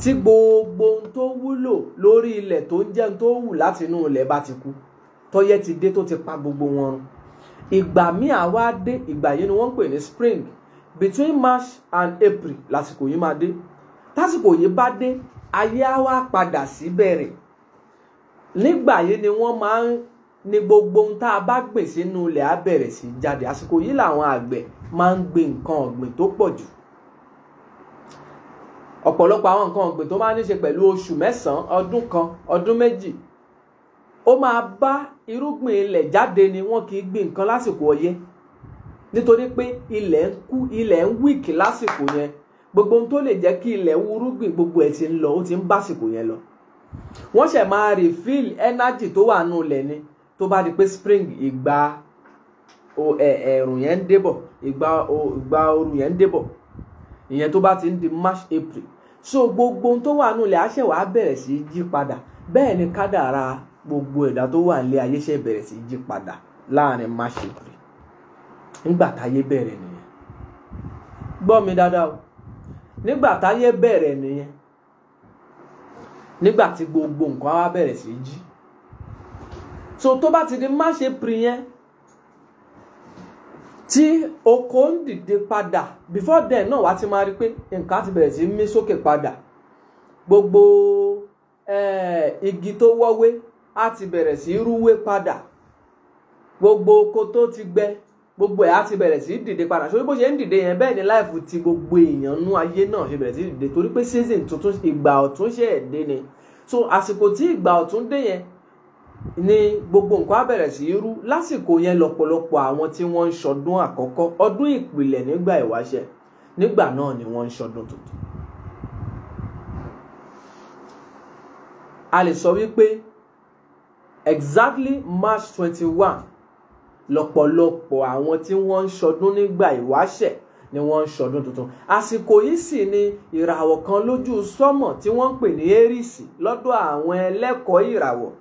tí gbogbo ohun tó wúlò lórí ilẹ̀ tó ń jẹ́ tó wù láti inú ilẹ̀ bá ti kú, tọ́yẹ́ ti dé tó ti pa gbogbo wọn run. Ìgbà míì á wá dé, ìgbà yìí ni wọ́n ń pè ní spring. Between March and April lásìkò yìí máa dé. Tásìkò yìí bá dé, ayé á wá padà sí bẹ̀rẹ̀. Nígbà yìí ni wọ́n máa ń ní gbogbo ohun tá a bá gbìn sínú ilẹ̀ á bẹ̀rẹ̀ sí jáde. Àsìkò yìí làwọn àgbẹ̀ máa ń gbin nǹkan ọ̀gbìn tó pọ̀ jù. Ọ̀pọ̀lọpọ̀ àwọn nǹkan ọ̀gbìn tó máa ń ní ṣe pẹ̀lú oṣù mẹ́sàn-án, ọdún kan, ọdún méjì, ó máa bá irúgbìn ilẹ̀ jáde ni. Wọ́n kì í gbìn nǹkan lásìkò ọyẹ́ nítorí pé ilẹ̀ ń kú, ilẹ̀ ń wíìkì lásìkò yẹn. Gbogbo ohun tó lè jẹ́ kí ilẹ̀ wúrúgbìn gbogbo ẹ̀ ti ń lọ, ó ti ń básìkò yẹn lọ. Wọ́n ṣẹ̀ máa refill energy tó wà nù ilẹ̀ ni tó bá di pé spring, ìgbà ẹ̀rùn yẹn ń débọ̀, ìgbà ooru yẹn ń débọ̀, ìyẹn tó bá ti ń di March, April. So gbogbo ohun tó wà nù ilẹ̀ á ṣẹ̀ wá bẹ̀rẹ̀ sí yí padà. Bẹ́ẹ̀ ni kádàrá gbogbo ẹ̀dá tó wà nílé ayé ṣẹ̀ bẹ̀rẹ̀ sí yí padà láàrin March, April. Nígbà táyé bẹ̀rẹ̀ nìyẹn. Gbọ́ mi dáadáa o. Nígbà táyé bẹ̀rẹ̀ nìyẹn. Nígbà tí gbogbo nǹkan á bẹ̀rẹ̀ sí jí. So tó bá ti di March, April yẹn tí oko ń dìde padà, before then náà wá ti máa rí pé nǹkan ti bẹ̀rẹ̀ sí mí sókè padà. Gbogbo igi tó wọ́wé á ti bẹ̀rẹ̀ sí rúwé padà. Gbogbo oko tó ti gbẹ, gbogbo ẹ̀ á ti bẹ̀rẹ̀ sí dìde padà. Sórí bó ṣe ń dìde yẹn, bẹ́ẹ̀ ni láìfù ti gbogbo èèyàn nú ayé náà ṣe bẹ̀rẹ̀ sí dìde, torí pé season tuntun, ìgbà ọ̀tun ṣe dé ni. So àsìkò tí ìgbà ọ̀tun dé yẹn ni gbogbo nǹkan á bẹ̀rẹ̀ sí rú. Lásìkò yẹn lọ́pọ̀lọpọ̀ àwọn tí wọ́n ń ṣọdún àkọ́kọ́, ọdún ìpìlẹ̀ nígbà ìwáṣẹ̀, nígbà náà ni wọ́n ń ṣọdún tuntun. A lè sọ wípé exactly March 21 lọ́pọ̀lọpọ̀ àwọn tí wọ́n ń ṣọdún nígbà ìwáṣẹ̀ ni wọ́n ń ṣọdún tuntun. Àsìkò yìí sì ni ìràwọ̀ kan lójú sọ́mọ̀ tí wọ́n ń pè ní Aries lọ́dọ̀ àwọn ẹlẹ́kọ̀ọ́ ìràwọ̀.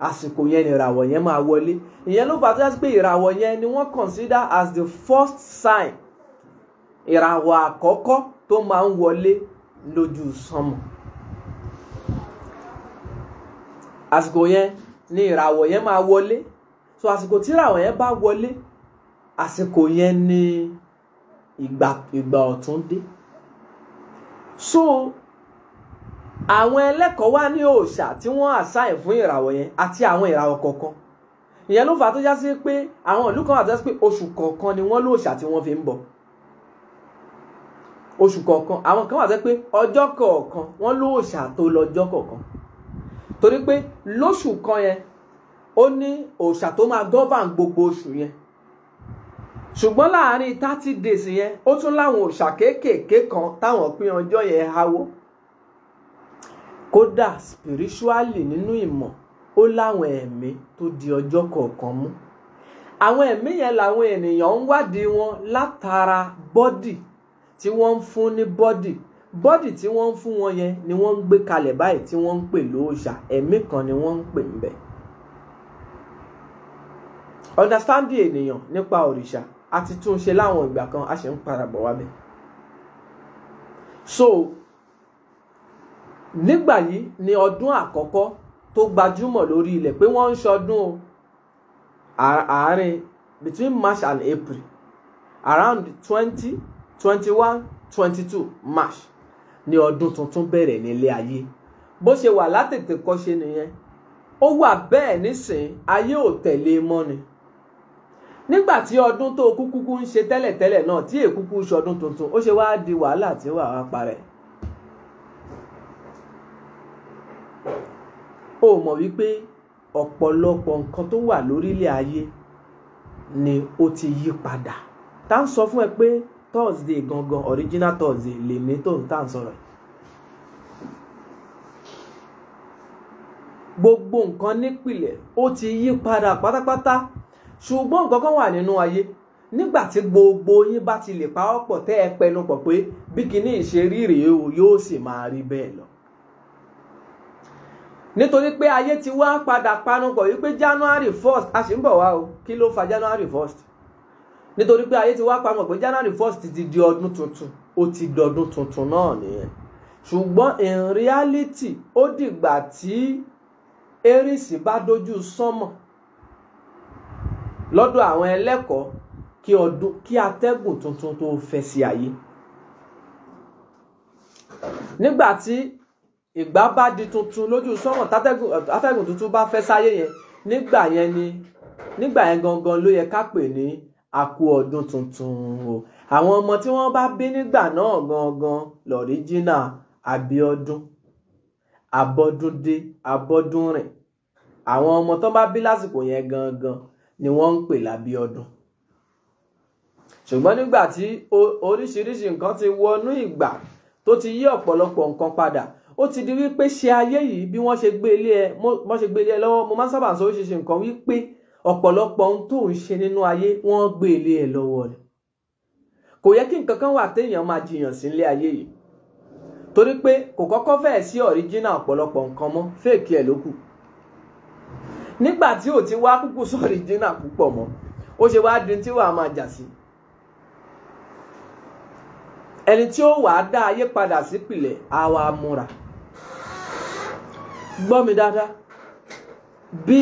Àsìkò yẹn ni ìràwọ̀ yẹn máa wọlé. Ìyẹn ló fà tó jẹ́ pé ìràwọ̀ yẹn ni wọ́n consider as the first sign, ìràwọ̀ àkọ́kọ́ tó máa ń wọlé lójú sọ́mọ̀. Àsìkò yẹn ni ìràwọ̀ yẹn máa wọlé. So àsìkò tí ìràwọ̀ yẹn bá wọlé, àsìkò yẹn ni ìgbà ọ̀tun dé. So àwọn ẹlẹ́kọ̀ọ́ wá ní òòṣà tí wọ́n assign fún ìràwọ̀ yẹn àti àwọn ìràwọ̀ kọ̀ọ̀kan. Ìyẹn ló fà tó já sí pé àwọn ìlú kan àti pé oṣù kọ̀ọ̀kan ni wọ́n lóòṣà tí wọ́n fi ń bọ̀. Oṣù kọ̀ọ̀kan, àwọn kan wà tó pé ọjọ́ kọ̀ọ̀kan wọ́n lóòṣà tó lọ́jọ́ kọ̀ọ̀kan. Torí pé lóṣù kan yẹn ó ní òòṣà tó máa govern gbogbo oṣù yẹn. Ṣùgbọ́n láàárín 30 days yẹn ó tún láwọn òòṣà kéékèèké kan táwọn pín ọjọ́ yẹn háwó. Kódà spiritually nínú ìmọ̀, ó láwọn ẹ̀mí tó di ọjọ́ kọ̀ọ̀kan mú. Àwọn ẹ̀mí yẹn làwọn ènìyàn ń wádìí wọn látara bọ́dì tí wọ́n ń fún ní bọ́dì. Bọ́dì tí wọ́n ń fún wọn yẹn ni wọ́n ń gbé kalẹ̀ báyìí tí wọ́n ń pè lóòṣà. Ẹ̀mí kan ni wọ́n ń pè ń bẹ̀. Understanding ènìyàn nípa òrìṣà a ti tún ṣe láwọn ìgbà kan, a ṣe ń padà bọ̀ wá bẹ̀. So nígbà yìí ni ọdún àkọ́kọ́ tó gbajúmọ̀ lórí ilẹ̀ pé wọ́n ń ṣọdún àárín between March and April, around 20, 21, 22 March ni ọdún tuntun bẹ̀rẹ̀ nílé ayé. Bó ṣe wà látètè kọ́ṣe nìyẹn, ó wà bẹ́ẹ̀ nísìn, ayé ò tẹ̀lé mọ́ ni. Nígbà tí ọdún tó kúkú ń ṣe tẹ́lẹ̀tẹ́lẹ̀ náà tí èkúkú ṣọdún tuntun, ó ṣe wá di wàhálà tí wà wá parẹ́. Ó mọ̀ wípé ọ̀pọ̀lọpọ̀ nǹkan tó wà lórílẹ̀ ayé ni ó ti yí padà. Tá ń sọ fún ẹ pé Thursday gangan, original Thursday lè ní tó ń tà ń sọ̀rọ̀. Gbogbo nǹkan nípìlẹ̀ ó ti yí padà pátápátá. Ṣùgbọ́n nǹkan kan wà nínú ayé. Nígbà tí gbogbo yín bá ti lè pawọ́pọ̀ tẹ́ ẹ pẹnu pọ̀ pé bí kinní ìṣe rí rèé o, yóò sì máa rí bẹ́ẹ̀ lọ. Nítorí pé ayé ti wá padà panupọ̀ wípé January 1st, a sì ń bọ̀ wá o. Kí ló fa January 1st? Nítorí pé ayé ti wá panupọ̀ pé January 1st ti di ọdún tuntun. Ó ti dọdún tuntun náà nìyẹn. Ṣùgbọ́n in reality, ó dìgbà tí Aries bá dojú sánmọ̀ lọ́dọ̀ àwọn ẹlẹ́kọ̀ọ́ kí atẹ́gùn tuntun tó fẹ́ sí ayé. Nígbà tí ìgbà bá di tuntun lójú sánmọ̀, atẹ́gùn tuntun bá fẹ́ sáyé yẹn, nígbà yẹn gangan ló yẹ ká pè ní àkú ọdún tuntun o. Àwọn ọmọ tí wọ́n bá bí nígbà náà gangan l'original Abíọ́dún, Abọ́dúndé, Abọ́dúnrìn, àwọn ọmọ tó bá bí lásìkò yẹn gangan ni wọ́n ń pè lábíọ́dún. ṣùgbọ́n nígbà tí oríṣiríṣi nǹkan ti wọnú ìgbà tó ti yí ọ̀pọ̀lọpọ̀ nǹkan padà, ó ti di wípé ṣe ayé yìí bí wọ́n ṣe gbé ilé ẹ lọ́wọ́. mo máa ń sábà sọ oríṣiríṣi nǹkan wípé ọ̀pọ̀lọpọ̀ ohun tó ń ṣe nínú ayé wọ́n gbé ilé ẹ lọ́wọ́ ni. kò yẹ kí nǹkan kan wà téèyàn máa jiyàn sí ilé ayé yìí, torí pé kò kọ́kọ́ fẹ́ẹ̀ sí ọ̀ríjínà ọ̀pọ̀lọpọ̀ nǹkan mọ́, fèèkì ẹ̀ ló kù. nígbà tí ò ti wá kúkú sọ̀ríjínà púpọ̀ mọ́, ó ṣe wá di tí wàá máa jà sí. ẹni tí ó wàá dá ayé padà sípìlẹ̀ á wá múra. gbọ́ mi dáadáa, bí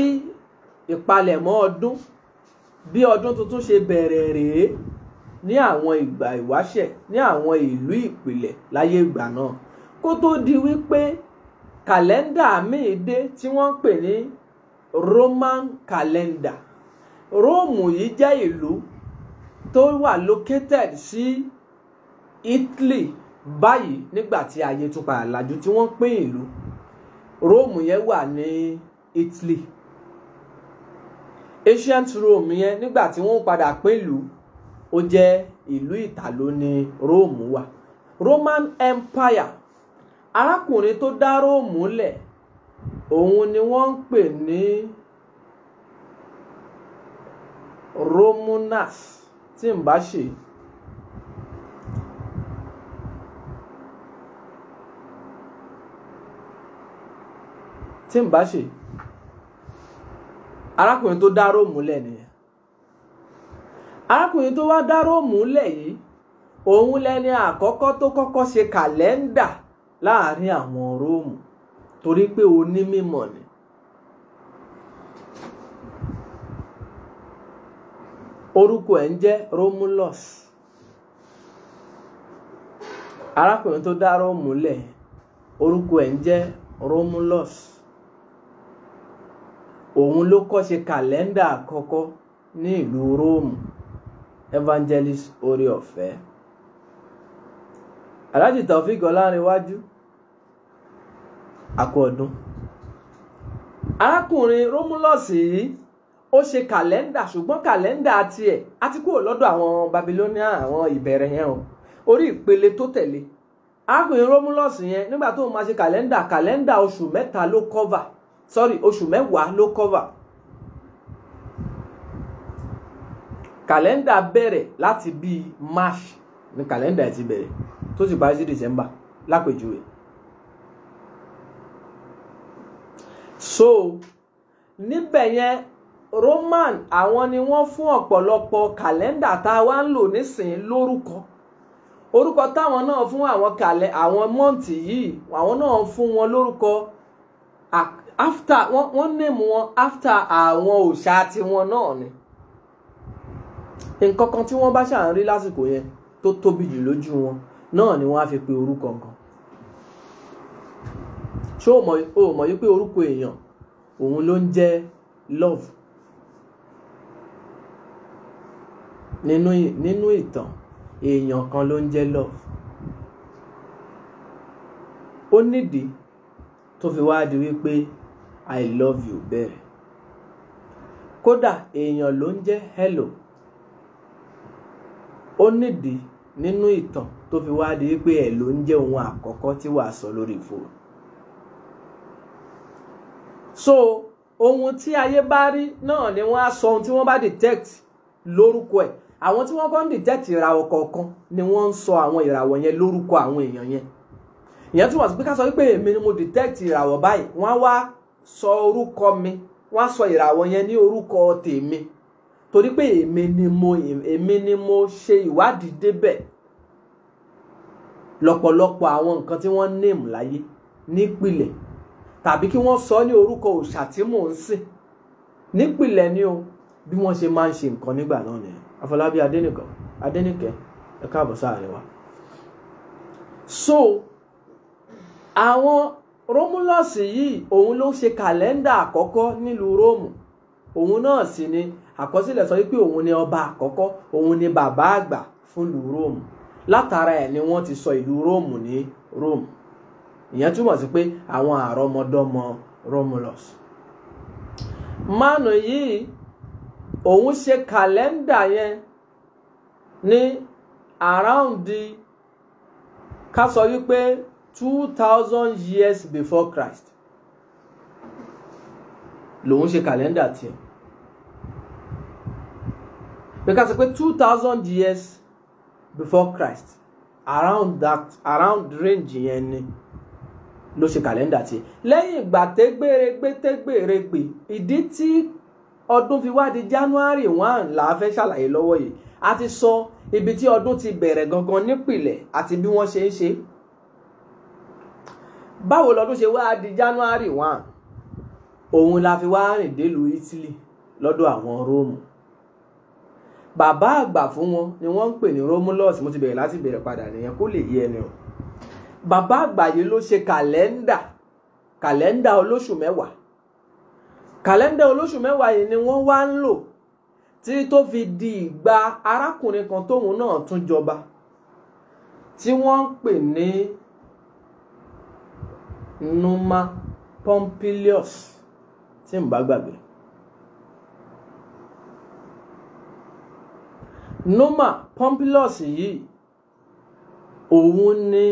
ìpalẹ̀mọ́ ọdún, bí ọdún tuntun ṣe bẹ̀rẹ̀ rèé ní àwọn ìgbà ìwáṣẹ̀ ní àwọn ìlú ìpìlẹ̀ láyé ìgbà náà, kó tó di wípé kàlẹ́ndà míì dé tí wọ́n ń pè ní Roman calendar. Róòmù yìí jẹ́ ìlú tó wà located sí Italy báyìí nígbà tí ayé tún padà lajú tí wọ́n pín ìlú. Róòmù yẹn wà ní Italy. Ancient Rome yẹn nígbà tí wọ́n padà pín ìlú, ó jẹ́ ìlú ìtàló ní Róòmù wà. Roman Empire, arákùnrin tó dá Róòmù lẹ̀, òun ni wọ́n ń pè ní Romulus tí n bá ṣe. arákùnrin tó dá Róòmù lẹ̀ nìyẹn. arákùnrin tó wá dá Róòmù lẹ̀ yìí, òun lẹni àkọ́kọ́ tó kọ́kọ́ ṣe kàlẹ́ndà láàrin àwọn Róòmù, torí pé onímọ̀ ni. orúkọ ẹ̀ ń jẹ́ Romulus. arákùnrin tó dá Róòmù lẹ̀, orúkọ ẹ̀ ń jẹ́ Romulus. òun ló kọ́ ṣe kàlẹ́ndà àkọ́kọ́ ní ìlú Róòmù. Evangelist orí ọ̀fẹ́ Alhaji Taofeek Ọlárẹ̀wájú, àkú ọdún. arákùnrin Romulus yìí ó ṣe kàlẹ́ndà, ṣùgbọ́n kàlẹ́ndà tiẹ̀ àti kúrò lọ́dọ̀ àwọn Babylonia, àwọn ìbẹ̀rẹ̀ yẹn o, orí ìpele tó tẹ̀lé. arákùnrin Romulus yẹn nígbà tó máa ṣe kàlẹ́ndà oṣù mẹ́ta ló cover, oṣù mẹ́wàá ló cover. kàlẹ́ndà bẹ̀rẹ̀ láti bíi March ní kàlẹ́ndà ti bẹ̀rẹ̀ tó sì parí sí December lápèjúwe. so níbẹ̀ yẹn Roman àwọn ni wọ́n fún ọ̀pọ̀lọpọ̀ kàlẹ́ndà tá a wá ń lò nísìnyí lórúkọ. orúkọ táwọn náà fún àwọn mọ́ǹtì yìí, àwọn náà fún wọn lórúkọ after wọ́n name wọn after àwọn òòṣà tiwọn náà ni. nǹkan kan tí wọ́n bá ṣà ń rí lásìkò yẹn tó tóbi jù lójú wọn náà ni wọ́n á fi pe orúkọ nǹkan. ṣé o mọ̀ yí pé orúkọ èèyàn òun ló ń jẹ́ love? nínú ìtàn èèyàn kan ló ń jẹ́ love. ó nídìí tó fi wá di wípé I love you bẹ̀rẹ̀. kódà èèyàn ló ń jẹ́ hello. ó nídìí nínú ìtàn tó fi wá di wípé ẹ̀ ló ń jẹ́ ohun àkọ́kọ́ tí wàá sọ lórí fóònù. so ohun tí ayé bá rí náà ni wọ́n á sọ ohun tí wọ́n bá detect lórúkọ ẹ̀. àwọn tí wọ́n kọ́ ń detect ìràwọ̀ kọ̀ọ̀kan ni wọ́n ń sọ àwọn ìràwọ̀ yẹn lórúkọ àwọn èèyàn yẹn. ìyẹn túmọ̀ sí pé ká sọ wípé èmi ni mo detect ìràwọ̀ báyìí, wọ́n á wá sọ orúkọ mi, wọ́n á sọ ìràwọ̀ yẹn ní orúkọ tèmi, torí pé èmi ni mo ṣe ìwádìí débẹ̀. lọ́pọ̀lọpọ̀ àwọn nǹkan tí wọ́n name láyé nípìlẹ̀, tàbí kí wọ́n sọ ní orúkọ òòṣà tí mò ń sìn nípìlẹ̀ ni o, bí wọ́n ṣe máa ń ṣe nǹkan nígbà náà nìyẹn. Afọlábí Adénìkẹ́, ẹ káàbọ̀ sáàrin wa. so àwọn Romulus yìí òun ló ṣe kàlẹ́ndà àkọ́kọ́ nílùú Róòmù. òun náà sì ni àkọsílẹ̀ sọ wípé òun ni ọba àkọ́kọ́, òun ni bàbá àgbà fún ìlú Róòmù. látara ẹ̀ ni wọ́n ti sọ ìlú Róòmù ní Róòmù. ìyẹn túmọ̀ sí pé àwọn àrọ́mọdọ́mọ Romulus. mánu yìí òun ṣe kàlẹ́ndà yẹn ní around ká sọ wípé 2000 years before Christ lòun ṣe kàlẹ́ndà tiẹ̀. pé ká sọ pé 2000 years before Christ around range yẹn ni ló ṣe kàlẹ́ndà tiẹ̀. lẹ́yìn ìgbà tẹ́gbèrègbè ìdí tí ọdún fi wá di January 1 là á fẹ́ ṣàlàyé lọ́wọ́ yìí. a ti sọ ibi tí ọdún ti bẹ̀rẹ̀ gangan nípìlẹ̀ àti bí wọ́n ṣe ń ṣe. báwo lọ́dún ṣe wá di January 1? òun la fi wá rìn délùú Italy lọ́dọ̀ àwọn Róòmù. bàbá àgbà fún wọn ni wọ́n ń pè ní Romulus. mo ti bẹ̀rẹ̀ láti bẹ̀rẹ̀ padà nìyẹn kó lè yé ẹni o. bàbá àgbà yìí ló ṣe kàlẹ́ndà olóṣù mẹ́wàá. kàlẹ́ndà olóṣù mẹ́wàá yìí ni wọ́n wá ń lò tí tó fi di ìgbà arákùnrin kan tóun náà tún jọba tí wọ́n ń pè ní Numa Pompilius tí n bá gbàgbé. Numa Pompilius yìí òun ni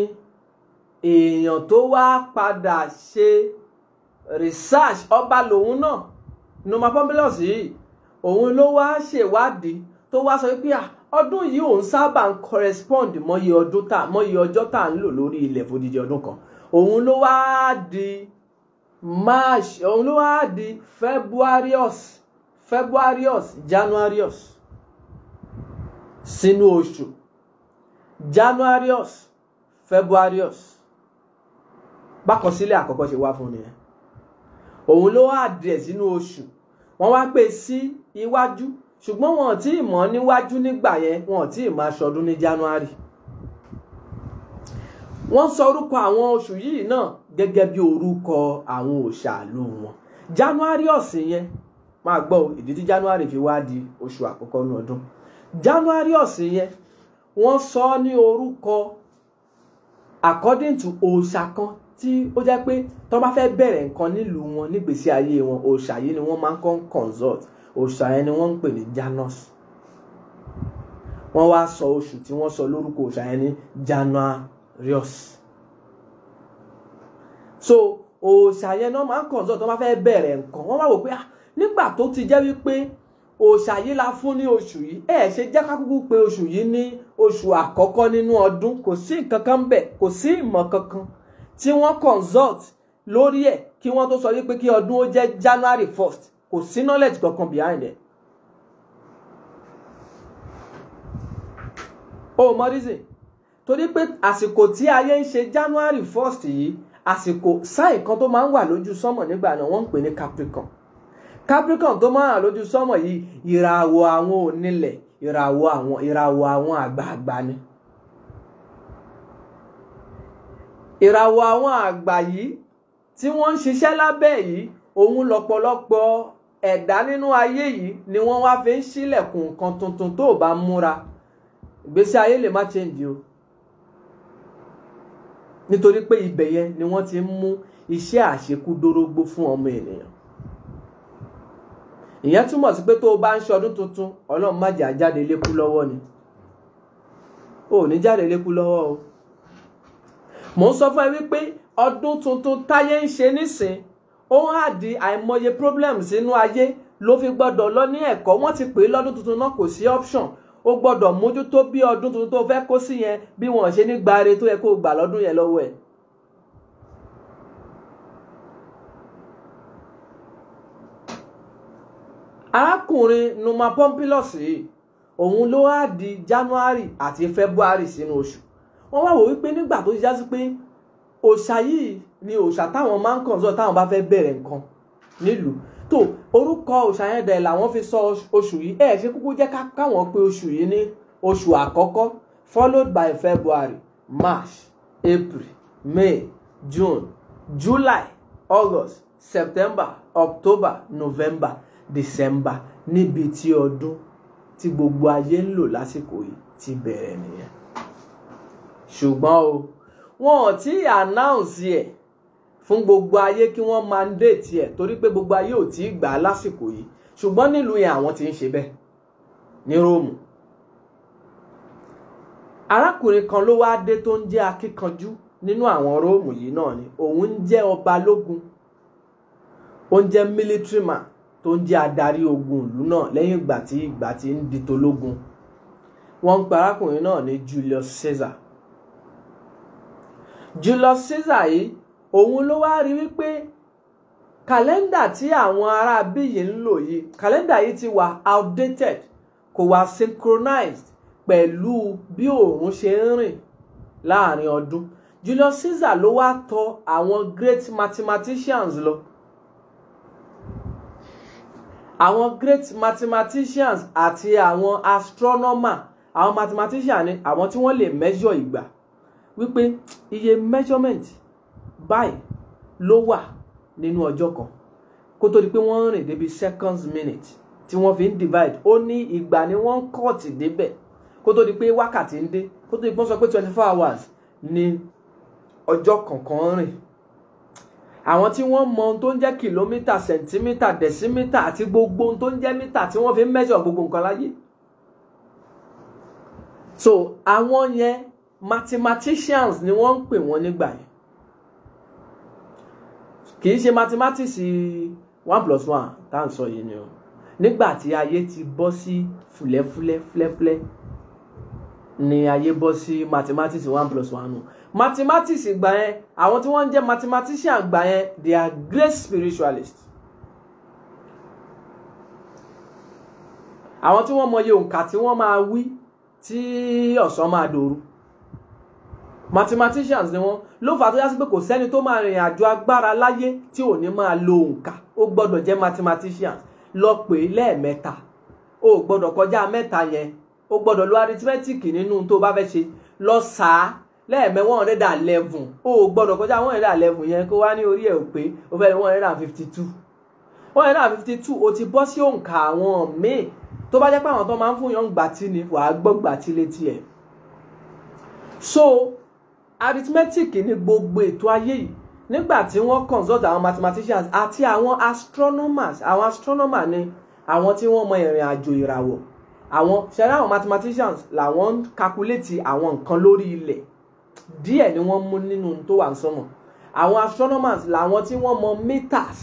èèyàn tó wá padà ṣe research ọba lòun náà. Numa Pompilius yìí òun ló wá ṣèwádìí tó wá sọ pé ọdún yìí òun sábà ń correspond mọ́yì ọjọ́ tá ń lò lórí ilẹ̀ fòdìdí ọdún kan. òun ló wá di March, òun ló wá di Februarius Januarius sínú oṣù Januarius Februarius bákọsílẹ̀ àkọ́kọ́ ṣe wá fún nìyẹn. òun ló wá dẹ̀ sínú oṣù wọ́n wá pè sí iwájú ṣùgbọ́n wọn tí ì mọ̀ níwájú nígbà yẹn wọn tí ì máa ṣọdún ní January. wọ́n sọ orúkọ àwọn oṣù yìí náà gẹ́gẹ́ bí orúkọ àwọn òṣàlú wọn. Januarius yẹn máa gbọ́ ìdí tí January fi wá di oṣù àkọ́kọ́ ní ọdún. Januarius yẹn wọ́n sọ ní orúkọ according to òòṣà kan tí ó jẹ́ pé tó bá fẹ́ bẹ̀rẹ̀ nǹkan nílùú wọn nígbésí ayé wọn òòṣà yìí ni wọ́n máa ń kọ́ consult. òòṣà yẹn ni wọ́n ń pè ní Janus. wọ́n wá sọ oṣù tí wọ́n sọ lórúkọ òòṣà yẹn ní Januarius. so òòṣà yẹn náà máa ń consult tó bá fẹ́ bẹ̀rẹ̀ nǹkan. wọ́n wá wò pé nígbà tó ti jẹ́ wípé òòṣà yìí la fún ní oṣù yìí ṣe jẹ́ ká kúkú pé oṣù yìí ní oṣù àkọ́kọ́ nínú ọdún. kò sí nǹkan kan bẹ̀, kò sí ìmọ̀ kankan tí wọ́n consult lórí ẹ̀ kí wọ́n tó sọ wípé kí ọdún ó jẹ́ January 1st. kò sí knowledge kankan behind it. o mọ reason torí pé àsìkò tí ayé ń ṣe January 1st yìí àsìkò sign kan tó máa ń wà lójú sánmọ̀ nígbà náà wọ́n ń pè ní Capricorn. Capricorn tó máa ń wà lójú sánmọ̀ yìí ìràwọ̀ àwọn onílẹ̀ ìràwọ̀ àwọn àgbààgbà ni. ìràwọ̀ àwọn àgbà yìí tí wọ́n ń ṣiṣẹ́ lábẹ́ yìí òun lọ́pọ̀lọpọ̀ ẹ̀dá nínú ayé yìí ni wọ́n wá fi ń ṣílẹ̀kùn nǹkan tuntun tó bá múra ìgbésí ayé lè má change o. nítorí pé ibẹ̀ yẹn ni wọ́n ti ń mú iṣẹ́ àṣekúdórógbó fún ọmọ ènìyàn. ìyẹn túmọ̀ sí pé tó o bá ń ṣe ọdún tuntun Ọlọ́run má jẹ́ á jáde lékú lọ́wọ́ ni. o ò ní jáde lékú lọ́wọ́ o. mò ń sọ fún ẹ wípé ọdún tuntun táyé ń ṣe nísìn ó ń àdí àìmọye problem sínú ayé ló fi gbọ́dọ̀ lọ ní ẹ̀kọ́. wọ́n ti pè é lọ́dún tuntun náà kò sí option. ó gbọ́dọ̀ mójútó bí ọdún tuntun tó fẹ́ kó sí yẹn bí wọ́n ṣe ní gbáre tó yẹ kó gbà lọ́dún yẹn lọ́wọ́ ẹ̀. arákùnrin Numa Pompilius yìí òun ló wá di January àti February sínú oṣù. wọ́n wá wò wípé nígbà tó já sí pé òòṣà yìí ni òòṣà táwọn máa ń consult táwọn bá fẹ́ bẹ̀rẹ̀ nǹkan nílùú. tó orúkọ òòṣà yẹn dẹ̀ làwọn fi sọ oṣù yìí ṣe kúkú jẹ́ káwọn pé oṣù yìí ní oṣù àkọ́kọ́ followed by February, March, April, May, June, July, August, September, October, November, December níbi tí ọdún tí gbogbo ayé ń lò lásìkò yìí ti bẹ̀rẹ̀ nìyẹn. ṣùgbọ́n o wọn ò tí announce ẹ̀ fún gbogbo ayé kí wọ́n mandate ẹ̀ torí pé gbogbo ayé ò tí ì gbà á lásìkò yìí ṣùgbọ́n nílùú yẹn àwọn tí ń ṣe bẹ́ẹ̀ ní Róòmù. arákùnrin kan ló wá dé tó ń jẹ́ akíkanjú nínú àwọn Róòmù yìí náà ni òun ń jẹ́ ọba lógun ó ń jẹ́ military man tó ń jẹ́ adarí ogun ìlú náà lẹ́yìn ìgbà tí ń di tológun. wọ́n ń pe arákùnrin náà ní Julius Caesar. Julius Caesar yìí òun ló wá rí wípé kàlẹ́ndà tí àwọn ará bí yìí ń lò yìí kàlẹ́ndà yìí ti wà outdated kò wà synchronized pẹ̀lú bí òòrùn ṣe ń rìn láàrin ọdún. Julius Caesar ló wá tọ̀ àwọn great mathematicians lọ. àwọn great mathematicians àti àwọn astronomer àwọn mathematician ni àwọn tí wọ́n lè measure ìgbà wípé iye measurement báyìí ló wà nínú ọjọ́ kan kó tó di pé wọ́n ń rìn débi seconds minute tí wọ́n fi ń divide ó ní ìgbà ni wọ́n ń cut débẹ̀ kó tó di pé wákàtí ń dé kó tó di pé wọ́n sọ pé 24 hours ni ọjọ́ kọ̀ọ̀kan rìn. àwọn tí wọ́n mọ ohun tó ń jẹ́ kìlómítà sẹ̀ntímítà dẹ̀símítà àti gbogbo ohun tó ń jẹ́ mítà tí wọ́n fi ń measure gbogbo nǹkan láyé. so àwọn yẹn mathematicians ni wọ́n ń pè wọ́n nígbà yẹn kì í ṣe mathematics 1+1 tá à ń sọ yìí ni o nígbà tí ayé ti bọ́ sí fúlẹ́fúlẹ́ ni ayé bọ́ sí mathematics 1+1 mathematics gbà yẹn àwọn tí wọ́n ń jẹ́ mathematician gbà yẹn they are great spiritualists. àwọn tí wọ́n mọye òǹkà tí wọ́n máa wí tí ọ̀sán máa dòru mathematicians ni wọ́n ló fà tó yá sí pé kò sẹ́ni tó máa rìnrìn àjò agbára láyé tí ò ní máa lo òǹkà ó gbọ́dọ̀ jẹ́ mathematicians lọ pè lẹ́ẹ̀mẹ́ta ó gbọ́dọ̀ kọjá mẹ́ta yẹn ó gbọ́dọ̀ lo arithmetic nínú tó bá fẹ́ ṣe lọ sàá lẹ́ẹ̀mẹ́ 111 ó gbọ́dọ̀ kọjá 111 yẹn kó wá ní orí ẹ̀ ò pé ó fẹ́ 152 ó ti bọ́ sí òǹkà àwọn míì tó bá jẹ́ pé àwọn tó máa ń fún yàn gbàtí ni wàá gbọ́ gbàtí létí ẹ̀. so arithmetic ní gbogbo ètò ayé yìí nígbà tí wọ́n consult àwọn mathematicians àti àwọn astronomers àwọn astronomer ni àwọn tí wọ́n mọ ìrìn àjò ìràwọ̀ àwọn ṣẹlẹ̀ àwọn mathematicians làwọn ń calculate àwọn nǹkan lórí ilẹ̀ díẹ̀ ni wọ́n mú nínú tó wà sánmọ̀ àwọn astronomers làwọn tí wọ́n mọ meters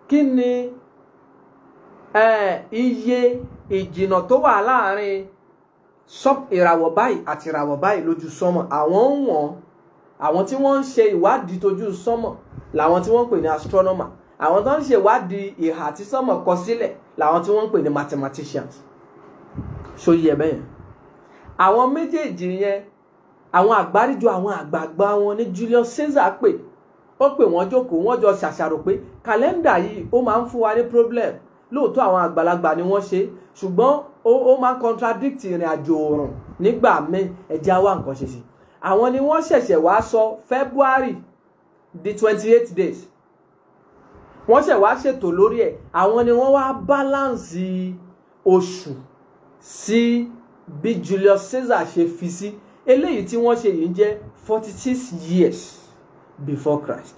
kí ni iye ìjìnà tó wà láàrin ìràwọ̀ báyìí àti ìràwọ̀ báyìí lójú sánmọ̀ àwọn ń wọ̀n àwọn tí wọ́n ń ṣe ìwádìí tójú sánmọ̀ làwọn tí wọ́n ń pè ní astronomer àwọn tó ń ṣe ìwádìí ìhà tí sánmọ̀ kọ sílẹ̀ làwọn tí wọ́n ń pè ní mathematicians. so yẹ bẹ́ẹ̀ àwọn méjèèjì yẹn àwọn àgbáríjọ àwọn àgbààgbà wọn ní Julius Caesar pè ó pè wọ́n jókòó wọ́n jọ ṣàṣàrò pé kàlẹ́ndà yìí ó máa ń fún wa ní problem lóòótọ́ àwọn àgbàlagbà ni wọ́n ṣe ṣùgbọ́n ó máa ń contradict ìrìn àjò òòrùn nígbà míì ẹ̀jẹ̀ wá nǹkan ṣe sí àwọn ni wọ́n ṣẹ̀ṣẹ̀ wá sọ February di 28 days wọ́n ṣẹ̀ wá ṣètò lórí ẹ̀ àwọn ni wọ́n wá balance oṣù sí bí Julius Caesar ṣe fi sí eléyìí tí wọ́n ṣe yìí jẹ́ 46 years before Christ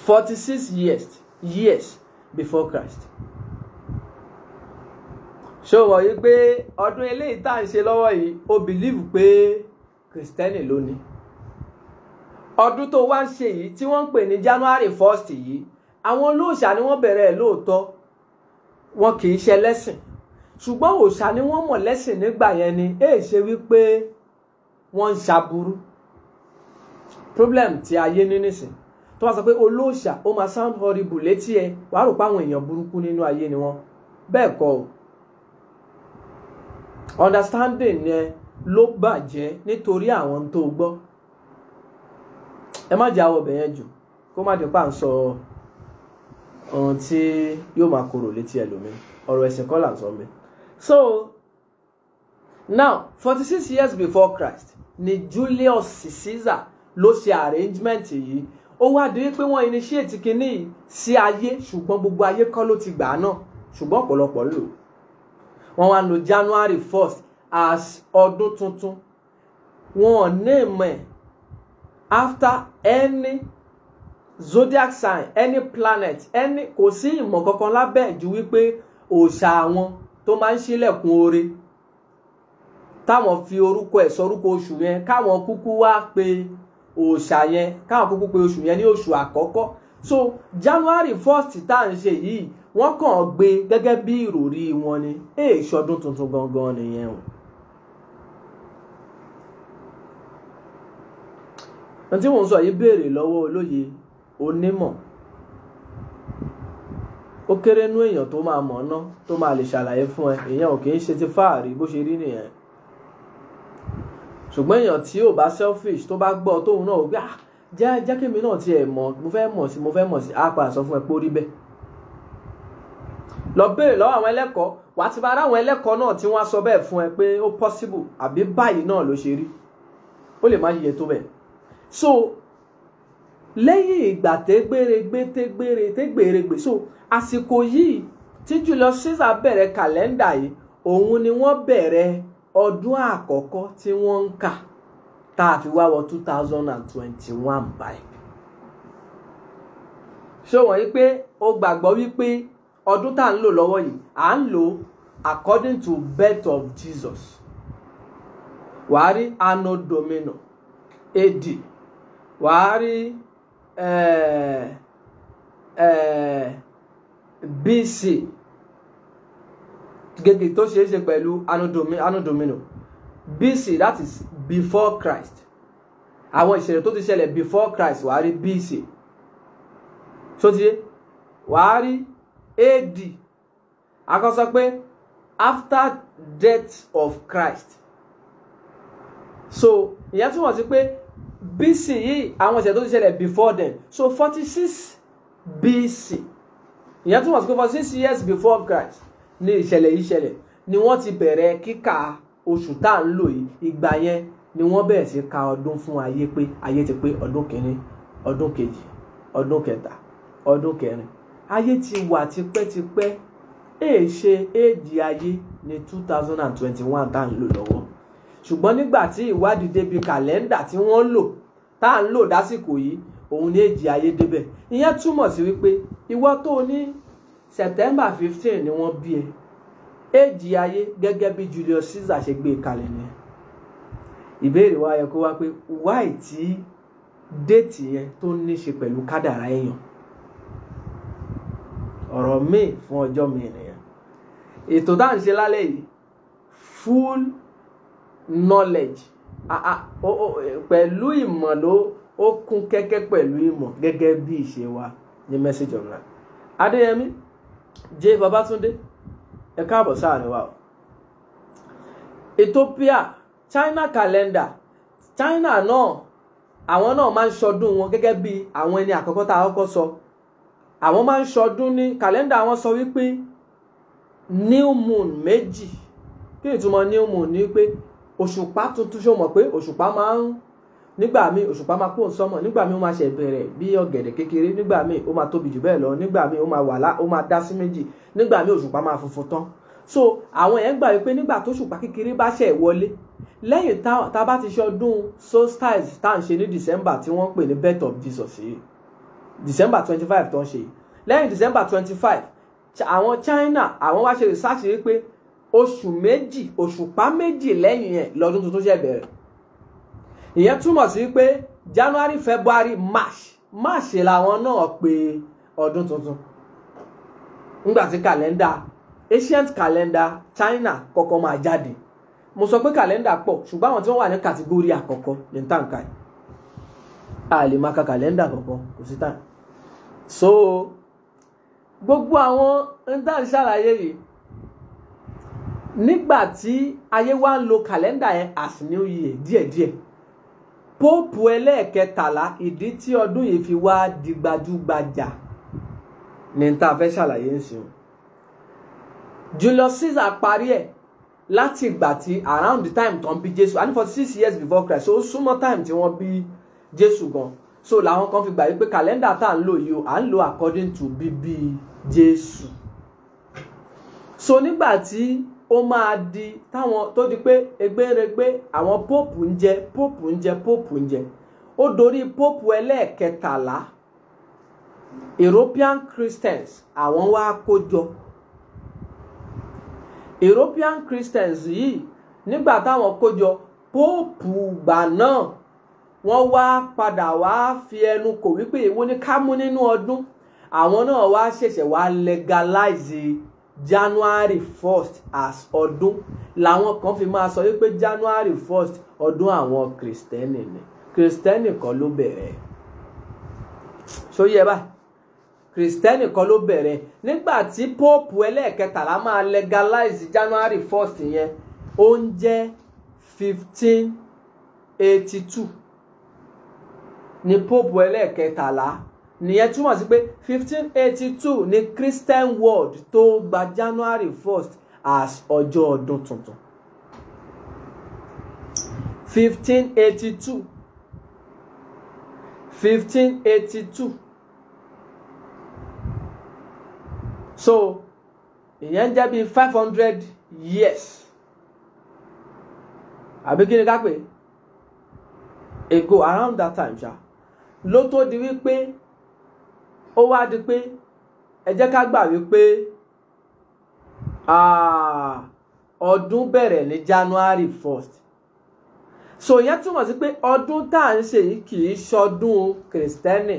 46 years before Christ. ṣé o wọ̀ yí pé ọdún eléyìí tá à ń ṣe lọ́wọ́ yìí o believe pé Kristẹni ló ní ọdún tó wá ń ṣe yìí tí wọ́n ń pè ní January 1st yìí àwọn olóòṣà ni wọ́n bẹ̀rẹ̀ ẹ̀ lóòótọ́ wọn kì í ṣe lẹ́sìn ṣùgbọ́n òòṣà ni wọ́n mọ̀ lẹ́sìn nígbà yẹn ni ṣe wípé wọ́n ń ṣaburú problem tí ayé ní nísìn tó bá sọ pé olóòṣà ó máa sound horrible létí ẹ wàá rò pé àwọn èèyàn burúkú nínú ayé ni wọ́n bẹ́ẹ̀ kọ́ o understanding yẹn ló bàjẹ́ nítorí àwọn tó gbọ́ ẹ má jáwọ́ ọbẹ̀ yẹn jù kó má dín pa ń sọ ohun tí yóò máa korò létí ẹlòmíì ọ̀rọ̀ ẹ̀sìn kọ́ là ń sọ mi. So now 46 years before Christ ni Julius Caesar ló ṣe arrangement yìí ó wá di wípé wọ́n initiate kínní sí ayé ṣùgbọ́n gbogbo ayé kọ́ ló ti gbà á náà ṣùgbọ́n ọ̀pọ̀lọpọ̀ lò wọ́n wá lo January 1st as ọdún tuntun wọn name ẹ̀ after any zodiac sign, any planet, any, kò sí ìmọ̀ kankan lábẹ́ ju wípé òòṣà àwọn tó máa ń ṣílẹ̀kùn oore táwọn fi orúkọ ẹ̀ sọrúkọ oṣù yẹn, káwọn kúkú wá pe òòṣà yẹn, káwọn kúkú pe oṣù yẹn ní oṣù àkọ́kọ́. So January 1st tá à ń ṣe yìí wọ́n kàn gbé gẹ́gẹ́ bí ìròrí wọn ni, ṣọdún tuntun gangan nìyẹn o. Ohun tí mò ń sọ yìí béèrè lọ́wọ́ olóye onímọ̀, ó kéré nú èèyàn tó máa mọ̀ ná tó máa lè ṣàlàyé fún ẹ, èèyàn ò kì í ṣe ti fáàrí bó ṣe rí nìyẹn. Ṣùgbọ́n èèyàn tí ò bá selfish tó bá gbọ́ tóun náà ò gbé jẹ́ kí èmi náà tiẹ̀ mọ̀, mo fẹ́ mọ̀ sí á padà sọ fún ẹ pé ó rí bẹ́ẹ̀. Lọ béèrè lọ́wọ́ àwọn ẹlẹ́kọ̀ọ́, wàá ti bá ráwọn ẹlẹ́kọ̀ọ́ náà tí wọ́n á sọ bẹ́ẹ̀ fún ẹ pé ó possible àbí báyìí náà ló ṣe rí, ó lè má yẹ tó bẹ́ẹ̀. So lẹ́yìn ìgbà tẹ́gbèrègbè so àsìkò yìí tí Julius Caesar bẹ̀rẹ̀ kàlẹ́ndà yìí, òun ni wọ́n bẹ̀rẹ̀ ọdún àkọ́kọ́ tí wọ́n ń kà tá a fi wá wọ 2021 báyìí. Ṣé wọ́n yí pé ó gbàgbọ́ wípé ọdún tá à ń lò lọ́wọ́ yìí à ń lò according to birth of Jesus. Wàá rí Anno Domini AD, wàá rí BC gẹ́gẹ́ tó ṣeé ṣe pẹ̀lú Anno Domini. BC, that is before Christ. Àwọn ìṣẹ̀lẹ̀ tó ti ṣẹlẹ̀ before Christ wàá rí BC. So ti wàá rí AD, àkọ́sọ pé after death of Christ. So ìyẹn túmọ̀ sí pé BC yìí àwọn ìṣẹ̀lẹ̀ tó ti ṣẹlẹ̀ before then. So 46 BC, ìyẹn túmọ̀ sí pé 46 years before Christ ní ìṣẹ̀lẹ̀ yìí ṣẹlẹ̀, ni wọ́n ti bẹ̀rẹ̀ kíkà oṣù tá à ń lò yìí. Ìgbà yẹn ni wọ́n bẹ̀rẹ̀ sí ka ọdún fún ayé, pé ayé ti pé ọdún kìíní, ọdún kejì, ọdún kẹta, ọdún kẹrin. Ayé ti wà tipẹ́tipẹ́, ṣe éèdì ayé ní 2021 tá à ń lò lọ́wọ́. Ṣùgbọ́n nígbà tí ìwádìí débi kàlẹ́ndà tí wọ́n lò tá à ń lò dásìkò yìí, òun ní éèdì ayé débẹ̀. Ìyẹn túmọ̀ sí wípé ìwọ tó ní September 15 ni wọ́n bí ẹ, éèdì ayé gẹ́gẹ́ bí Julius Caesar ṣe gbé kalẹ̀ ni. Ìbéèrè wa yẹ kó wá pé why tí déètì yẹn tó ní ṣe pẹ̀lú kádàrá èèyàn. Ọ̀rọ̀ míì fún ọjọ́ mi nìyẹn. Ètò tá à ń ṣe lálẹ́ yìí full knowledge, pẹ̀lú ìmọ̀ ló ó kún kẹ́kẹ́ pẹ̀lú ìmọ̀ gẹ́gẹ́ bí ìṣe wa ní Message of Life. Adéyẹmí J. Babátúndé, ẹ káàbọ̀ sáàrin wa. Ethiopia, China calendar, China náà àwọn náà máa ń ṣọdún wọn gẹ́gẹ́ bí àwọn ẹni àkọ́kọ́ tá a kọ́kọ́ sọ. Àwọn máa ń ṣọdún ní kàlẹ́ndà wọn sọ wípé new moon méjì. Kí ni ìtumọ̀ new moon? Ni pé òṣùpá tuntun, ṣó mọ̀ pé òṣùpá máa ń, nígbà míì òṣùpá máa kó sọ́mọ̀, nígbà míì ó máa ṣe bẹ̀rẹ̀ bí ọ̀gẹ̀dẹ̀ kékeré, nígbà míì ó máa tóbi jù bẹ́ẹ̀ lọ, nígbà míì ó máa dá sí méjì, nígbà míì òṣùpá máa funfun tán. So àwọn èèyàn gbà wípé nígbà tó òṣùpá kékeré bá ṣẹ̀ wọlé, lẹ́yìn tá bá ti ṣọdún solstice tá à ń ṣe ní December tí wọ́n pè ní birth of Jesus yìí, December 25 tó ń ṣe yìí, lẹ́yìn December 25 àwọn China àwọn wá ṣe research wípé òṣùpá méjì lẹ́yìn yẹn lọ́dún tuntun ṣẹ̀ bẹ̀rẹ̀. Ìyẹn túmọ̀ sí pé January, February, March làwọn náà pé ọdún tuntun. Nígbà tí kàlẹ́ndà ancient calendar China kọ́kọ́ máa jáde. Mo sọ pé kàlẹ́ndà pọ̀, ṣùgbọ́n àwọn tí wọ́n wà ní kàtígórì àkọ́kọ́ ní tàǹkà yìí. A lè máa ka kàlẹ́ndà kọ̀ọ̀kan, kò sí tàn. So gbogbo àwọn ń tà ń ṣàlàyé yìí, nígbà tí ayé wa ń lo kàlẹ́ndà yẹn as new year díẹ̀díẹ̀, Póòpù ẹlẹ́ẹ̀kẹtàlá, ìdí tí ọdún yìí fi wá di gbajúgbajà ní tá a fẹ́ ṣàlàyé ń sìn. Julius Caesar parí ẹ̀ láti ìgbà tí around the time tó ń bí Jésù, àní 46 years before Christ, so ó súnmọ́ time tí wọ́n bí Jésù gan. So làwọn kan fi gbà wípé kàlẹ́ndà tá à ń lò yìí à ń lò according to bíbí Jésù. So nígbà tí ó máa di táwọn tó di pé egbèrègbè àwọn pope ń jẹ ó dorí pope ẹlẹ́ẹ̀kẹtàlá European Christians àwọn wá kójọ. European Christians yìí nígbà táwọn kójọ pope gbà náà wọ́n wá padà wá fi ẹnu kò wípé èwo ni ká mú nínú ọdún. Àwọn náà wá ṣẹ̀ṣẹ̀ wá legalize January 1st as ọdún làwọn kan fi máa sọ wípé January 1st ọdún àwọn Kristẹni ni. Kristẹni kan ló bẹ̀rẹ̀. So yẹ báyìí. Kristẹni kan ló bẹ̀rẹ̀. Nígbà tí Pope ẹlẹ́ẹ̀kẹtàlá máa legalize January 1st yẹn ó ń jẹ́ 1582 ni Pope ẹlẹ́ẹ̀kẹtàlá. Nìyẹn túmọ̀ sí pé 1582 ni Christian world tó gba January 1st as ọjọ́ ọdún tuntun. 1582. So ìyẹn jẹ́ bí 500 years. Àbí kí ni ká pè? Ago around that time ṣá. Ló tó di wípé ó wá di pé ẹ jẹ́ ká gbà wípé ọdún bẹ̀rẹ̀ ní January 1st. So ìyẹn túmọ̀ sí pé ọdún tá à ń ṣe yìí kì í ṣọdún Kristẹni.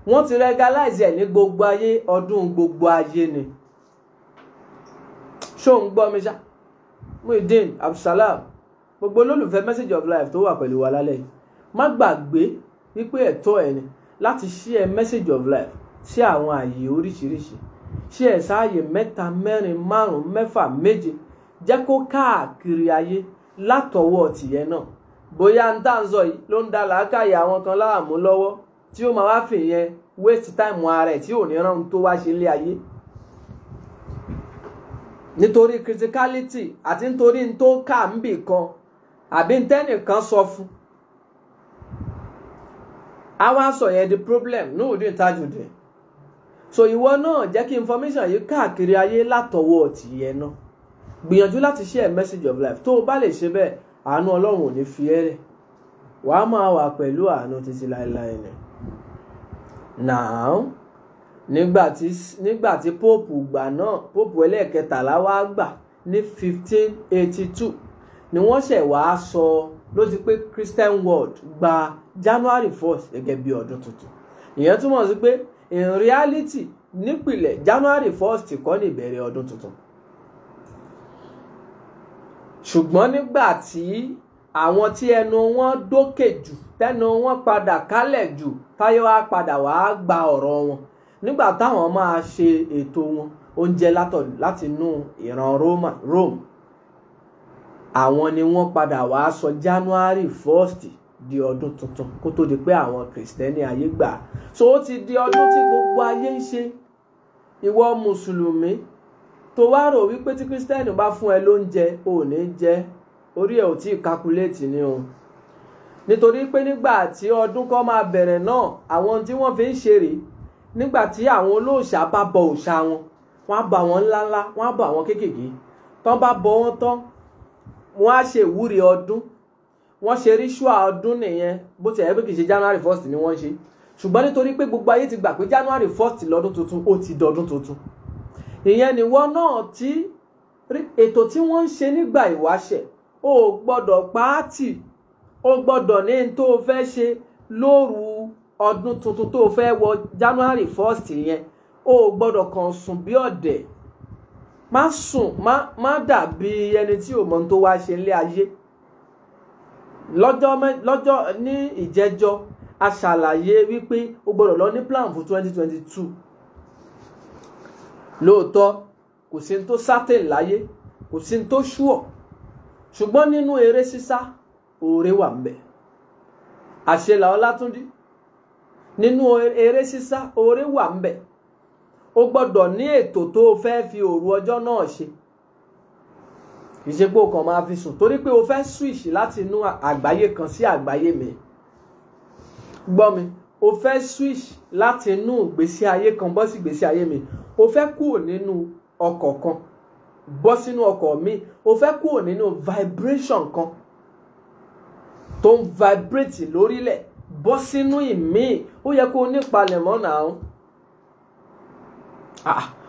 Wọ́n ti legalize ẹ̀ ní gbogbo ayé, ọdún gbogbo ayé ni. Ṣó ń gbọ́ mi ṣá? Muideen Abdulsalam, gbogbo olólùfẹ́ Message of Life tó wà pẹ̀lú wa lálẹ́ yìí. Má gbàgbé wípé ẹ̀tọ́ ẹ̀ ni láti share Message of Life sí àwọn ààyè oríṣiríṣi. Share sáàyè 3, 4, 5, 6, 7. Jẹ́ kó káàkiri ayé látọwọ́ tìyẹn náà. Bóyá ń tà ń sọ yìí ló ń dá làákàyè àwọn kan láàmú lọ́wọ́ tí ó máa wá fi yẹn waste time ara ẹ̀ tí ò ní rán tó wá ṣe lé ayé. Nítorí criticality àti nítorí n tó kà ń bì kan àbí n tẹ́nìkan sọ fún. A wá sọ yẹn di problem Nurudeen Tajudeen. So ìwọ náà jẹ́ kí information yìí káàkiri ayé látọwọ́ tìyẹn náà. Gbìyànjú láti share Message of Life. Tó o bá lè ṣe bẹ́ẹ̀, àánú Ọlọ́run ò ní fi ẹ́ rẹ̀. Wàá máa wà pẹ̀lú àánú títí láéláé ni. Now, nígbà tí Pope gbà náà, Pope ẹlẹ́ẹ̀kẹtàlá wá gbà ní 1582 ni wọ́n ṣẹ̀ wá sọ ló ti pé Christian world gba January 1st gẹ́gẹ́ bí ọdún tuntun. Ìyẹn túmọ̀ sí pé in reality nípìlẹ̀ January 1st kọ́ ní ìbẹ̀rẹ̀ ọdún tuntun. Ṣùgbọ́n nígbà tí àwọn tí ẹnu wọn dókè jù tẹnu wọn padà kálẹ̀ jù táyé wá padà wá gba ọ̀rọ̀ wọn nígbà táwọn máa ṣe ètò wọn oúnjẹ láti inú ìran Rome àwọn ni wọ́n padà wá sọ January 1st di ọdún tuntun kó tó di pé àwọn Kristẹni ayé gbà. So ó ti di ọdún tí gbogbo ayé ń ṣe. Ìwọ mùsùlùmí tó wá rò wípé tí Kristẹni bá fún ẹ lóúnjẹ ò ní jẹ, orí ẹ ò tí ì calculate ni o. Nítorí pé nígbà tí ọdún kan máa bẹ̀rẹ̀ náà àwọn tí wọ́n fi ń ṣe rèé. Nígbà tí àwọn olóòṣà bá bọ òòṣà wọn, wọ́n á bọ àwọn ńláńlá, wọ́n á bọ àwọn kéékèèké. Tán bá bọ wọ́n tán, wọ́n á ṣe ìwúre ọdún. Wọ́n ṣe ritual ọdún nìyẹn bó ti ẹ̀ pé kì í ṣe January 1st ni wọ́n ṣe. Ṣùgbọ́n nítorí pé gbogbo ayé ti gbà pé January 1st lọ́dún tuntun ó ti dọdún tuntun. Ìyẹn nìwọ náà tí ètò tí wọ́n ń ṣe nígbà ìwáṣẹ̀ ó gbọ́dọ̀ pàátì, ó gbọ́dọ̀ ní n tó fẹ́ ṣe lóru ọdún tuntun tó fẹ́ wọ January 1st yẹn ó gbọ́dọ̀ kàn sùn bí ọ̀dẹ̀. Má sùn, má dàbí ẹni tí ò mọ̀ tó wá ṣe nílé ayé. Lọ́jọ́ ní ìjẹ́jọ́ a ṣàlàyé wípé ó gbọ́dọ̀ lọ ní plan fún 2022. Lóòótọ́ kò sí n tó certain láyé, kò sí n tó sure. Ṣùgbọ́n nínú eré sísá oore wà ńbẹ̀. Àṣelà Ọlátúndí nínú eré sísá oore wà ńbẹ̀. Ó gbọ́dọ̀ ní ètò tó fẹ́ fi òru ọjọ́ náà ṣe. Kì í ṣe pé o kàn máa fi sùn torí pé o fẹ́ switch láti inú àgbáyé kan sí àgbáyé mi. Gbọ́ mi, o fẹ́ switch láti inú ìgbésí ayé kan bọ́ sí ìgbésí ayé mi. O fẹ́ kúrò nínú ọkọ̀ kan bọ́ sínú ọkọ̀ mi o fẹ́ kúrò nínú vibration kan tó ń vibrate lórílẹ̀ bọ́ sínú ìmí ó yẹ kó o nípalẹ̀mọ́ náà.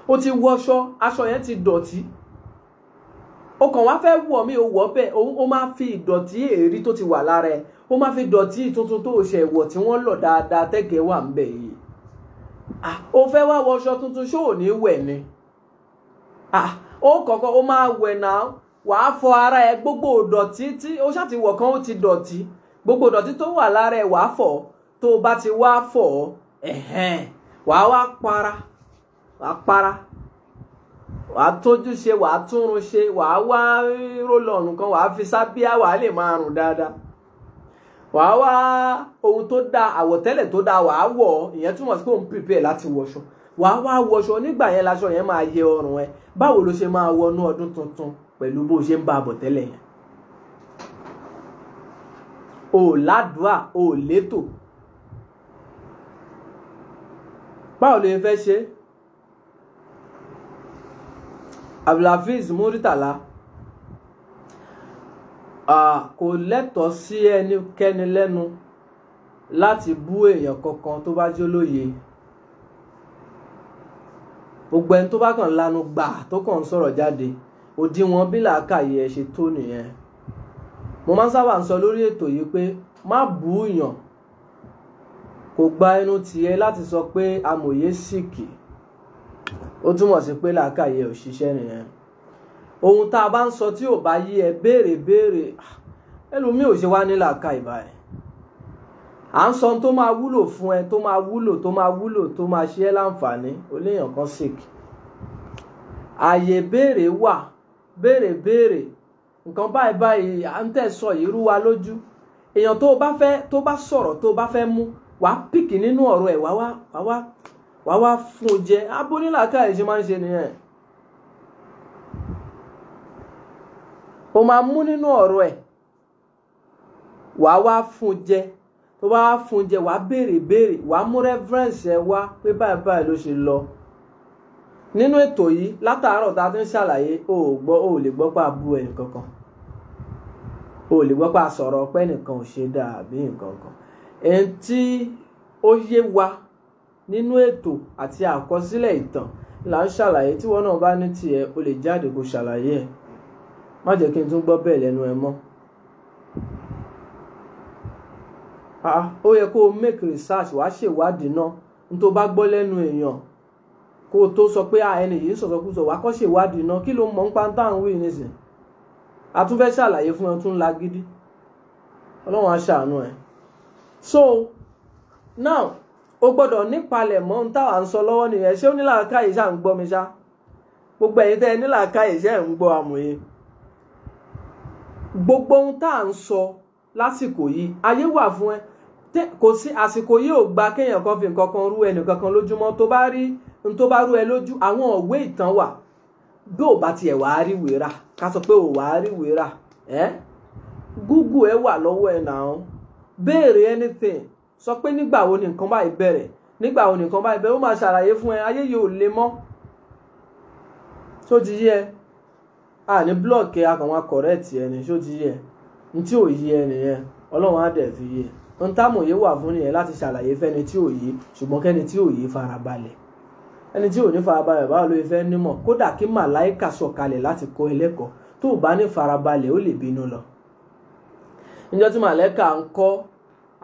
O ti wọṣọ aṣọ yẹn ti dọ̀tí o kàn wá fẹ́ wọ̀ mí o wọ̀ bẹ́ẹ̀ o máa fi ìdọ̀tí èrí tó ti wà lára ẹ̀ o máa fi dọ̀tí tuntun tó ṣe wọ̀ tí wọ́n lọ̀ dáadáa tẹ́gẹ̀ẹ́ wà ń bẹ̀ yìí o fẹ́ wá wọṣọ tuntun ṣó ò ní wẹ̀ ni o kọ̀ọ̀kan o máa wẹ̀ náà wàá fọ ara ẹ gbogbo ìdọ̀tí tí o ṣáà ti wọ̀ kan ó ti dọ̀tí gbogbo ìdọ̀tí tó wà lára ẹ wàá fọ̀ tó o bá ti wá fọ̀ wàá wá para wàá tójú ṣe wàá túnrun ṣe wàá wá rólọ̀nù kan wàá fi sábíà wàá lè máa rùn dáadáa wàá wá ohun tó dáa àwọ̀tẹ́lẹ̀ tó dáa wàá wọ̀ ìyẹn túmọ̀ sí pé òun prepare láti wọṣọ wàá wá wọṣọ nígbà yẹn laṣọ yẹn máa yẹ ọrùn ẹ báwo ló ṣe máa wọnú ọdún tuntun pẹ̀lú bó ṣe ń bá àbọ̀ tẹ́lẹ̀ yẹn o ládùúà o létò báwo ló fẹ́ ṣe. Abdulhafiz Muritala kò lẹ́tọ̀ọ́ sí ẹnikẹ́ni lẹ́nu láti bú èèyàn kankan tó bá jẹ́ olóye gbogbo ẹni tó bá kàn lanu gbà tó kàn ń sọ̀rọ̀ jáde òdiwọ̀n bí làákàyè ẹ ṣe tó nìyẹn. Mo máa ń sábà ń sọ lórí ètò yìí pé má bú yàn kò gba ẹnu tiẹ̀ láti sọ pé amòye síkì ó túmọ̀ sí pé làákàyè ò ṣiṣẹ́ nìyẹn. Ohun tá a bá ń sọ tí ò bá yí ẹ béèrè ẹlòmíì ò ṣe wá ní làákàyè báyìí. À ń sọ tó máa wúlò fún ẹ tó máa wúlò tó máa ṣe ẹ́ láǹfààní oléèyàn kan sick. Ààyè béèrè wà béèrè nǹkan báyìí à ń tẹ̀sọ yìí rú wa lójú. Èèyàn tó bá sọ̀rọ̀ tó bá fẹ́ mú wàá pìkì nínú ọ̀rọ̀ ẹ̀ wàá wá fún un jẹ abónílàákàyè ṣe máa ń ṣe nìyẹn. O máa mú nínú ọ̀rọ̀ ẹ̀ wàá wá fún un jẹ tó bá wá fún un jẹ wàá béèrè wàá mú reference ẹ wá pé báyìí ló ṣe lọ. Nínú ètò yìí látàárọ̀ tá a ti ń ṣàlàyé o lè gbọ́ pé a bú ẹnì kankan o lè gbọ́ pé a sọ̀rọ̀ pé ẹnìkan ò ṣe dáa àbí nǹkan kan. Ẹni tí ó yé wa nínú ètò àti àkọsílẹ̀ ìtàn là ń ṣàlàyé tí wọ́n náà bá ní tiẹ̀ o lè jáde kó ṣàlàyé ẹ̀ má jẹ́ kí n tún gbọ́ bẹ́ẹ̀ lẹ́nu ẹ mọ́. Ó yẹ kó o make research wàá ṣèwádìí náà n tó bá gbọ́ lẹ́nu èèyàn kó o tó sọ pé ẹni yìí sọ̀sọ̀kúsọ wàá kọ́ ṣèwádìí náà kí ló mọ̀ ń pa táwọn wí nísìn. A tún fẹ́ ṣàlàyé fún ẹ tún lágídí Ọlọ́run á ṣàánú ẹ. So now o gbọ́dọ̀ nípalẹ̀ mọ́ ohun táwa ń sọ lọ́wọ́ nìyẹn. Ṣé onílàákàyè ṣáà ń gbọ́ mi ṣá? Gbogbo ẹ̀yin tẹ́ ẹ nílàákàyè ṣe ń gbọ́ amòye. Gbogbo ohun tá à ń sọ lásìkò yìí ayé wà fún ẹ. Kò sí àsìkò yìí ò gba kéèyàn kan fi nǹkan kan rú ẹnì kankan lójúmọ́ tó bá rí n tó bá rú ẹ lójú àwọn òwe ìtàn wà bí ò bá tiẹ̀ wàá rí ìwé rà ká sọ pé ò wàá rí ìwé rà Google ẹ wà lọ́wọ́ ẹ náà béèrè anything sọ pé nígbà wo ni nǹkan báyìí bẹ̀rẹ̀ ó máa ṣàlàyé fún ẹ ayé yìí ò le mọ́ ṣó ti yé ẹ ní blọọkì akànwá correct ẹ ní ṣó ti yé ẹ ní tí ò yé ẹ nìyẹn Ọlọ́run á dẹ̀ fi yé ohun támòye wà fún nìyẹn láti ṣàlàyé fẹ́ni tí ò yé ṣùgbọ́n kẹ́ni tí ò yé farabalẹ̀ ẹni tí ò ní farabalẹ̀ báwo ló fẹ́ nímọ̀ kódà kí màláìkà sọ̀kalẹ̀ láti kọ́ ẹlẹ́kọ̀ọ́ tó o bá ní farabalẹ̀ ó lè bínú lọ. Níjọ́ tí màláìkà ń kọ́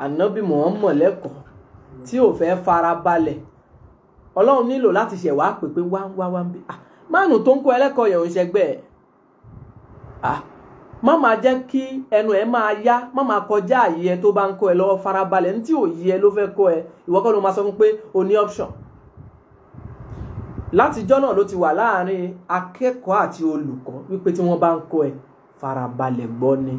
Ànábì Muhammad lẹ́kọ̀ọ́ tí ò fẹ́ farabalẹ̀ Ọlọ́run nílò láti ṣẹ̀ wá pè pé wá ń bí mánu tó ń kọ́ ẹlẹ́kọ̀ọ́ yẹn ò ń ṣẹgbẹ́ ẹ̀ má máa jẹ́ kí ẹnu ẹ máa yá má máa kọjá àyè ẹ tó bá ń kọ́ ẹ lọ́wọ́ farabalẹ̀ ní tí ò yé ẹ ló fẹ́ kọ́ ẹ ìwọ kọ́ ló máa sọ fún pé o ní option. Látijọ́ náà ló ti wà láàrin akẹ́kọ̀ọ́ àti olùkọ́ wípé tí wọ́n bá ń kọ́ ẹ farabalẹ̀ gbọ́ ni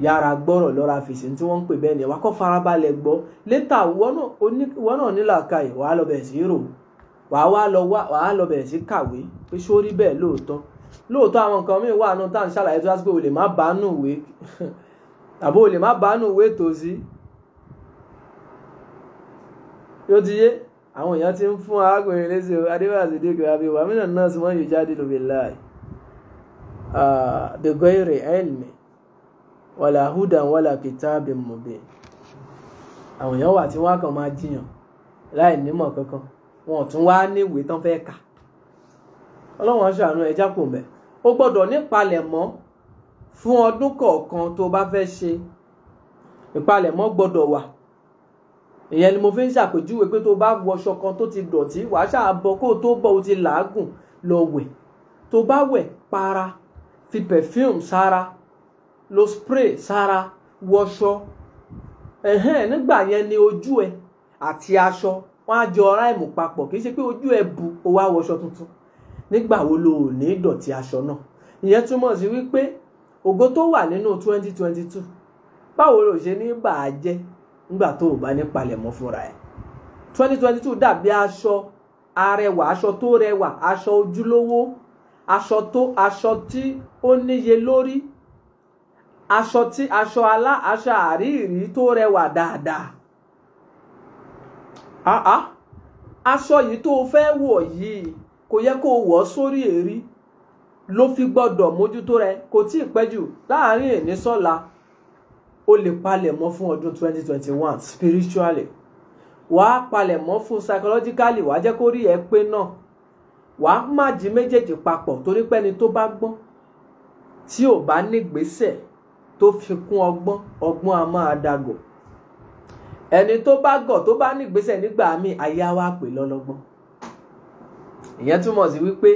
yára gbọ́rọ̀ lọ́ra fèsì tí wọ́n ń pè bẹ́ẹ̀ ni wàá kọ́ farabalẹ̀ gbọ́ létà ìwọ náà ní làákàyè wàá lọ bẹ̀rẹ̀ sí rò wàá lọ bẹ̀rẹ̀ sí kàwé pé ṣó rí bẹ́ẹ̀ lóòótọ́ àwọn nǹkan míì wà nù tá à ń ṣàlàyé tó wá sí pé o lè má bánú ìwé tàbí o lè má bánú ìwé tòsí yóò ti yé àwọn èèyàn ti ń fún arákùnrin léṣe Adébáyọ̀ Sìdíkì Àbí wà mí náà sì wọ́n yóò jáde lóbi láì bighairi ilmi wala hudan wala kitabin mubin. Àwọn èèyàn wà tí wọ́n kàn máa jiyàn láì nímọ̀ kankan, wọn ò tún wá ní ìwé tán fẹ́ kà. Ọlọ́run á ṣàánú ẹja kò mẹ́. Ó gbọ́dọ̀ nípalẹ̀mọ́ fún ọdún kọ̀ọ̀kan tó bá fẹ́ ṣe. Ìpalẹ̀mọ́ gbọ́dọ̀ wà. Ìyẹn ni mo fi ń ṣàpèjúwe pé tó bá wọṣọ kan tó ti dọ̀tí, wàá ṣàbọ̀ kó tó bọ̀ ó ti làágùn lọ wẹ̀. Tó bá wẹ̀, para, fi perfume sára, lo spray sára, wọṣọ. Nígbà yẹn ni ojú ẹ àti aṣọ wọ́n á jọ ráìmù papọ̀. Kì í ṣe pé ojú ẹ bu ó wá wọṣọ tuntun. Nígbà wo lo ò ní dọ̀tí aṣọ náà? Ìyẹn túmọ̀ sí wípé ògo tó wà nínú 2022 báwo lo ṣe ní bà á jẹ́ nígbà tó ò bá ní palẹ̀mọ́ fúnra ẹ̀. 2022 dàbí aṣọ arẹwà, aṣọ tó rẹwà, aṣọ ojúlówó, aṣọ tí ó níye lórí, aṣọ àríìrí tó rẹwà dáadáa. Aṣọ yìí tó fẹ́ wọ̀ yìí kò yẹ kó wọ̀ sórí èrí, ló fi gbọ́dọ̀ mójútó rẹ̀. Kò tí ì pẹ́ jù, láàárín èní sọ́la o lè palẹ̀mọ́ fún ọdún 2021 spiritually. Wàá palẹ̀mọ́ fún psychologically, wàá jẹ́ kó rí ẹ pé náà. Wàá má jí méjèèjì papọ̀, torí pé ẹni tó bá gbọ́n tí ò bá nígbésẹ̀ tó fi kún ọgbọ́n a máa dàgọ̀. Ẹni tó bá gọ̀ tó bá nígbésẹ̀ nígbà míì ayé á wá pè lọ́lọ́gbọ́n. Ìyẹn túmọ̀ sí wípé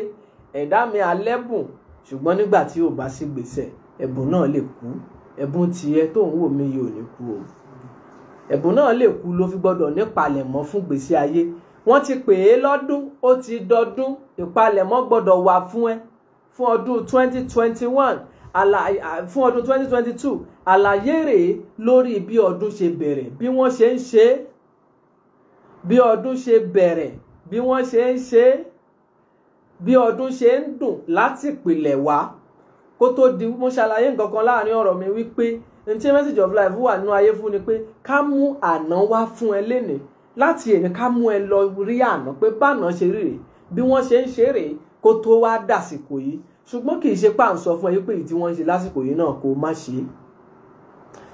ẹ̀dá mi alẹ́bùn, ṣùgbọ́n nígbà tí ò bá sí gbésẹ̀, ẹ̀bùn náà lè kú. Ẹ̀bùn tiẹ̀ tó ń wò mí yóò ní kú o. Ẹ̀bùn náà lè kú, ló fi gbọ́dọ̀ nípalẹ̀mọ́ fún gbèsè ayé. Wọ́n ti pè é lọ́dún, ó ti dọdún. Ìpalẹ̀mọ́ gbọ́dọ̀ wà fún ẹ fún ọdún 2021, fún ọdún 2022. Àlàyé rèé lórí bí ọdún ṣe bẹ̀rẹ̀, bí wọ́n ṣe ń ṣe, bí ọdún ṣe bẹ̀rẹ̀, bí wọ́n ṣe ń ṣe, bí ọdún ṣe ń dùn láti ìpìlẹ̀ wá. Kó tó di mo ṣàlàyé nǹkan kan láàrin ọ̀rọ̀ mi wípé ntí message of life wà nínú ayé fún ni pé ká mú àná wá fún ẹ lénìí, láti èní ká mú ẹ lọ rí àná pé báná ṣe rí rèé, bí wọ́n ṣe ń ṣe rèé kó tó wá dàsìkò yìí. Ṣùgbọ́n kì í ṣe pà ń sọ fún ẹ pé èyí tí wọ́n ń ṣe lásìkò yìí náà kó má ṣe.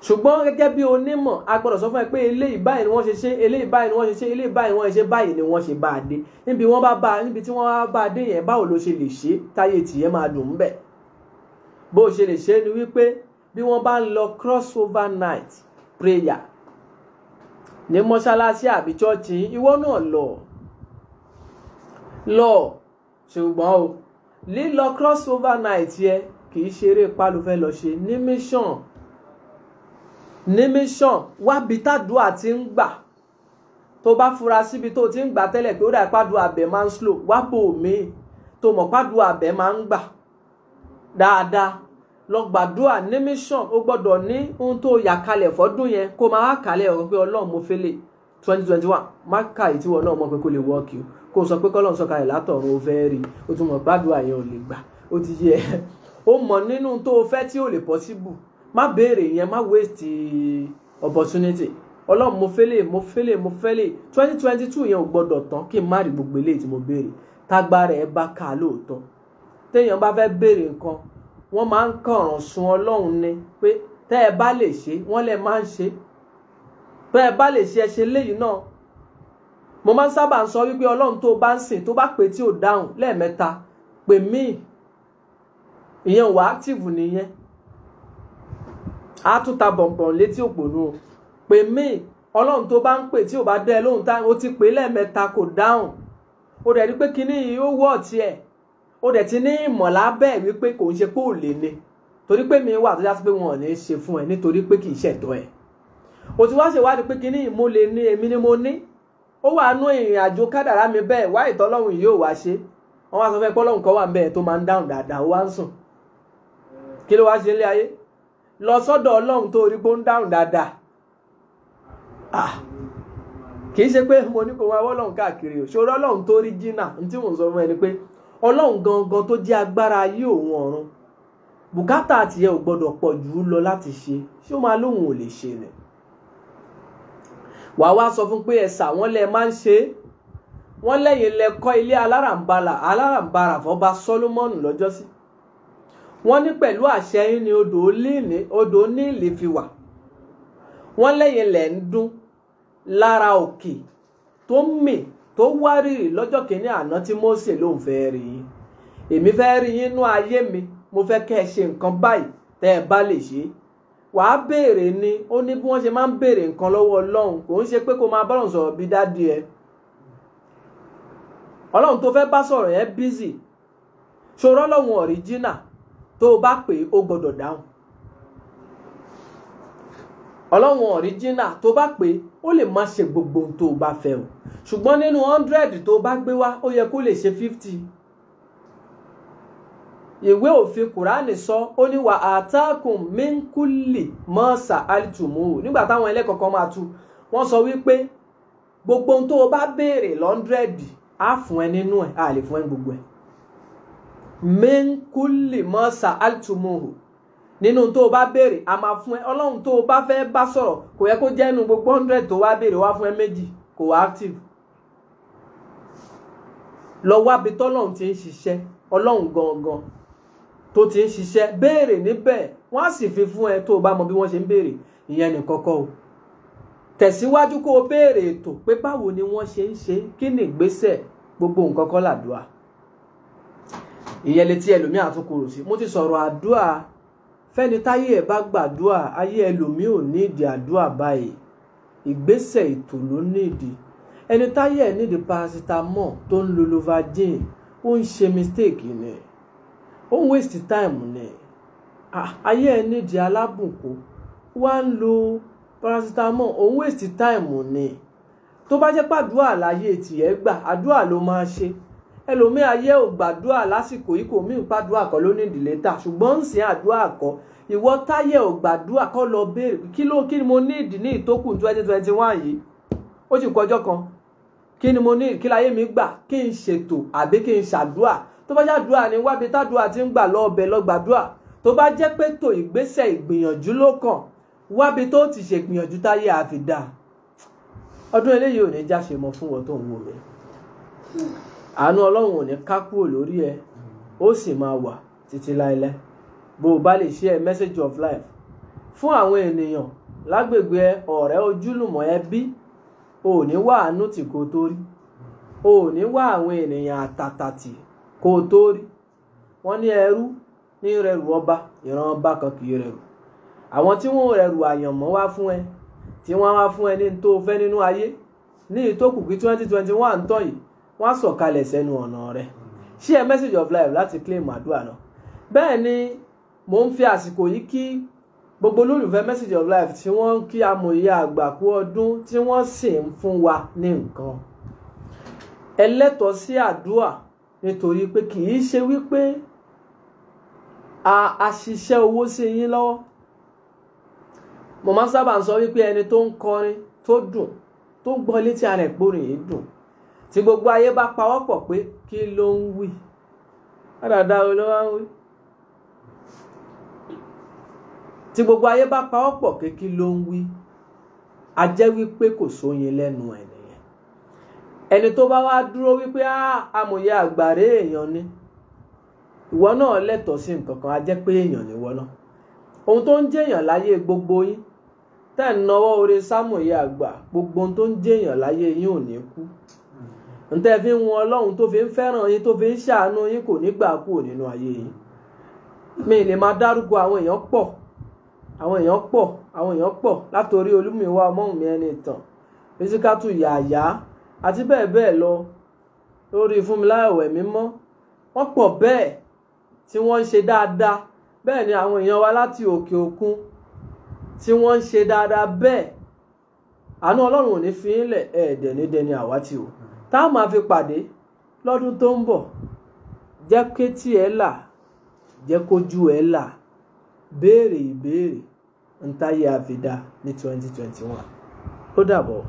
Ṣùgbọ́n gẹ́gẹ́ bí onímọ̀ a gbọ́dọ̀ sọ fún ẹ pé eléyìí báyìí ni wọ́n ṣe ṣe, eléyìí báyìí ni wọ́n ṣe ṣe, eléyìí báyìí ni wọ́n ṣe, báyìí ni wọ́n ṣe bá a dé. Níbi tí wọ́n bá dé yẹn, báwo ló ṣe lè ṣe táyé tìyẹn máa dùn bẹ́ẹ̀. Bó ṣe lè ṣe ni wípé bí wọ́n bá ń lọ crossover night prayer ní mọ́ṣáláṣí àbí chọ́ọ̀chì, ìwọ náà lọ. Ṣùgbọ́n o, lílọ crossover night yẹ kì í ṣeré pálù fẹ́ lọ ṣe ní mission wábi tádùá ti ń gbà. Tó bá fura síbi tó ti ń gbà tẹ́lẹ̀ pé ó dà pádùá abẹ máa ń slow, wábò míì tó mọ̀ pádùá abẹ máa ń gbà dáadáa. Lọ gbàdúrà ní mission. Ó gbọ́dọ̀ ní ohun tó yà kalẹ̀ fọ́dún yẹn kó máa wá kalẹ̀ ọ̀rọ̀ pé Ọlọ́run mo fẹ́ lè 2021 má kà yìí tí wọ́n náà mọ̀ pé kó lè wọ́ọ̀kì o. Kó sọ pé kọ́lọ́run sọ̀kalẹ̀ látọ̀run ó fẹ́ rí, ó tún mọ̀ gbàdúrà yẹn ò lè gbà. Ó ti yẹ ó mọ̀ nínú tó fẹ́ tí ò lè possible. Má béèrè yẹn, má waste opportunity. Ọlọ́run mo fẹ́ lè 2022 yẹn ò gbọ́dọ̀ tán kí n má rí gbogbo eléyìí tí mo béèrè. Tágbára ẹ bá ká lóòótọ́. Téèyàn bá fẹ́ béèrè nǹkan, wọ́n máa ń kọ̀ràn sun Ọlọ́run ni pé tẹ́ ẹ bá lè ṣe, wọ́n lè máa ń ṣe. Tẹ́ ẹ bá lè ṣe ẹ ṣe léyìí náà. Mo máa ń sábà sọ wípé Ọlọ́run tó bá ń sìn, tó bá pè tí ò dáhùn lẹ́ẹ̀mẹ́ta, pè mí. Ìyẹn wà active nìyẹn. Á tún ta bọ̀m̀bọ̀m létí òpònú o. Pè mí. Ọlọ́run tó bá ń pè tí ò bá dẹ́ lóhùn tá, ó ti pè lẹ́ẹ̀mẹ́ta kò dáhùn. Ó dẹ̀ rí pé kíní yìí ó wọ̀ tiẹ̀. Ó dẹ̀ ti ní ìmọ̀lá bẹ́ẹ̀ wípé kò ń ṣe pé ò lè ní. Torí pé mi wà tó já sí pé wọn ò ní ṣe fún ẹ nítorí pé kì í ṣẹ̀tọ́ ẹ. Ó ti wá ṣèwádìí pé kíní yìí mo lè ní, èmi ni mo ní. Ó wà nú ìrìn àjò kádàrá mi bẹ́ẹ̀, wá ìtọ́lọ́run yìí ò wá ṣe. Wọ́n wá sọ fẹ́ pé Ọlọ́run kan wà bẹ́ẹ̀ tó máa ń dáhùn dáadáa, ó wá ń sùn. Kí ló wá ṣe nílé ayé? Lọ sọ́dọ̀ Ọlọ́run tó rí pé ó ń dáhùn dáadáa. Kì í ṣe pé mo ní kó wá Ọlọ́run káàkiri o. Ṣòro Ọlọ́run tó rí jìnnà, ní tí mò ń sọ fún ẹ ni pé Ọlọ́run gangan tó jẹ́ agbára ayé òun ọ̀run. Bùkátà àtìyẹ ò gbọ́dọ̀ pọ̀ jù ú lọ láti ṣe. Ṣé ó máa lóhun ò lè ṣe rẹ̀? Wà wá sọ fún pé ẹ̀sà wọ́n lẹ máa ń ṣe. Wọ́n lẹ́yìn lẹ kọ́ ilé aláràǹbarà fọ́ba Sólómọ́nì lọ́jọ́sí. wọ́n ní pẹ̀lú àṣẹ yín ni odò Níìlì fi wà. Wọ́n lẹ́yìn lẹ̀ ń dún lára òkè tó mì tó wárìrì lọ́jọ́ kìíní àná tí Mósè ló ń fẹ́ rí yín. Èmi fẹ́ rí yín nú ayé mi, mo fẹ́ kẹ́ ẹ ṣe nǹkan báyìí tẹ́ ẹ bá lè ṣe. Wàá béèrè ni, ó ní bí wọ́n ṣe máa ń béèrè nǹkan lọ́wọ́ Ọlọ́run, kò ń ṣe pé kó máa bọ́lọ̀ sọ̀rọ̀ bí dádì ẹ. Ọlọ́run tó fẹ́ bá sọ̀rọ̀ yẹn bízì. Ṣòro Ọlọ́run ọ̀ríjínà tó o bá pè é ó gbọ́dọ̀ dáhùn. Ọlọ́run ọ̀ríjínà tó bá pè é ó lè má ṣe gbogbo ohun tó o bá fẹ́ o, ṣùgbọ́n nínú 100 tó bá gbé wá ó yẹ kó lè ṣe 50. Ìwé òfin Kùránì sọ ó ní wà àtàkùn mínkúlì mọ́sà àlìtùmù. Nígbà táwọn ẹlẹ́kọ̀ọ́kan máa tú wọ́n sọ wípé gbogbo ohun tó o bá béèrè 100 á fún ẹ nínú ẹ̀, á lè fún ẹ gbogbo ẹ̀. Mínkúlì mọ́sà àlìtùmù, nínú tó o bá béèrè a máa fún ẹ. Ọlọ́run tó o bá fẹ́ bá sọ̀rọ̀ kò yẹ kó jẹ́ inú gbogbo 100 tó wá béèrè wá fún ẹ 2, kò wá active. Lọ wábi tọ́lọ́run ti ń ṣiṣẹ́, Ọlọ́run gangan tó ti ń ṣiṣẹ́, béèrè níbẹ̀ wọ́n á sì fi fún ẹ tó o bá mọ bí wọ́n ṣe ń béèrè. Ìyẹn nìkan kọ́ o, tẹ̀síwájú kó o béèrè ètò pé báwo ni wọ́n ṣe ń ṣe, kí ni ìgbésẹ̀, gbogbo nǹkan kọ́ làdúà. Ìyẹn létí ẹlòmíà tún kúrò sí. Mo ti sọ̀rọ̀ àdúà, fẹ́ni táyé ẹ̀ bá gbàdúà, ayé ẹlòmíì ò ní ìdí àdúà báyìí. Ìgbésẹ̀ ètò ló ní ìdí. Ẹni táyé ẹ̀ nídìí paracetamol tó ń lo Novocaine ó ń ṣe mistake ni, ó ń waste time ni. Ayé ẹ̀ nídìí alábùkún wá ń lo paracetamol, ó ń waste time ni. Tó bá jẹ́ pàdúà láyé tiẹ̀ gbà, àdúà ló máa ṣe. Ẹlòmíì ayé ò gbàdúà lásìkò yìí, kò mí pàdúà kọ́ ló ní ìdílé ta, ṣùgbọ́n ń sìn àdúà kọ́. Ìwọ táyé ò gbàdúà kọ́ lọ béèrè kí ni mo ní ìdí ní ìtókù 2021 yìí, ó sì kọjọ́ kan. Kí ni mo ní, kí láyé mi gbà, kí n ṣètò àbí kí n ṣàdúà. Tó bá jàdúà ni wábi tádúà ti ń gbà lọ ọbẹ̀ lọ gbàdúà. Tó bá jẹ́ pé tó ìgbésẹ̀ ìgbìyànjú ló kàn, wábi tó ti ṣe ìgbìyànjú táyé àfi dá. Ọdún eléyìí ò ní jáṣe mọ́ fún wọn tó ń wò mí. Àánú Ọlọ́run ò ní ká kúrò lórí ẹ, ó sì máa wà títí láéláé. Bó o bá lè share message of life fún àwọn ènìyàn lágbègbè ẹ, ọ̀rẹ́, ojúlùmọ̀, ẹbí, o ò ní wá àánú tí kò tó rí. O ò ní wá àwọn ènìyàn àtàtàtì kò tó rí. Wọ́n ní ẹrú ní rẹrù ọba, ìran ọba kan kì í rẹrù. Àwọn tí wọ́n rẹrù àyànmọ́ wá fún ẹ, tí wọ́n wá fún ẹ ní tó fẹ́ nínú ayé, ní ìtókù kí 2021 tán yìí, wọ́n á sọ̀kalẹ̀ sẹ́nu ọ̀nà rẹ̀. Share message of life láti claim àdúrà náà. Bẹ́ẹ̀ ni mo ń fi àsìkò yìí kí gbogbo olólùfẹ́ message of life tí wọ́n kí amòye àgbà kú ọdún, tí wọ́n sì ń fún wa ní nǹkan. Ẹlẹ́tọ̀ọ́ sí àdúrà nítorí pé kì í ṣe wípé a ṣiṣẹ́ owó sí yín lọ́wọ́. Mo máa ń sábà sọ wípé ẹni tó ń kọrin tó dùn, tó gbọ́ létí ara ẹ̀ pórin yìí dùn, tí gbogbo ayé bá pawọ́pọ̀ pé kí ló ń wí, dáadáa ló wá ń wí. Tí gbogbo ayé bá pawọ́pọ̀ pé kí ló ń wí, a jẹ́ wípé kò sóyin lẹ́nu ẹ̀ nìyẹn. Ẹni tó bá wá dúró wípé amòye àgbàre èèyàn ni, ìwọ náà lẹ́tọ̀ọ́ sí nǹkan kan, a jẹ́ pé èèyàn ni ìwọ náà. Ohun tó ń jẹ́yàn láyé gbogbo yín tẹ́ ń nawọ́ oore sámòye àgbà, gbogbo ohun tó ń jẹ́yàn láyé yín ò ní kú. Ntẹ́ fi ń wọn Ọlọ́run tó fi ń fẹ́ràn yín, tó fi ń ṣàánú yín, kò ní gbà kúrò nínú ayé yín. Mi lè máa dárúkọ àwọn èèyàn pọ̀ látorí Olúmíwá Ọmọ́wùnmí Ẹniìtàn, Rísíkátù Yàyà àti bẹ́ẹ̀ bẹ́ẹ̀ lọ, lórí Fúnmiláyọ̀ Ẹ̀mímọ́. Wọ́n pọ̀ bẹ́ẹ̀ tí wọ́n ń ṣe dáadáa. Bẹ́ẹ̀ ni àwọn èèyàn wa láti òkè òkun tí wọ́n ń ṣe dáadáa bẹ́ẹ̀. Àánú Ọlọ́run ò ní fi yín lẹ̀, ẹ̀ẹ́dẹ̀ ní dẹni àwátì o. Tá a máa fi pàdé lọ́dún tó ń bọ̀, jẹ́ kétí ẹ là, jẹ́ kójú ẹ là, béèrè ìbéèrè, ń táyé àfidá ní 2021. Ó dàbọ̀.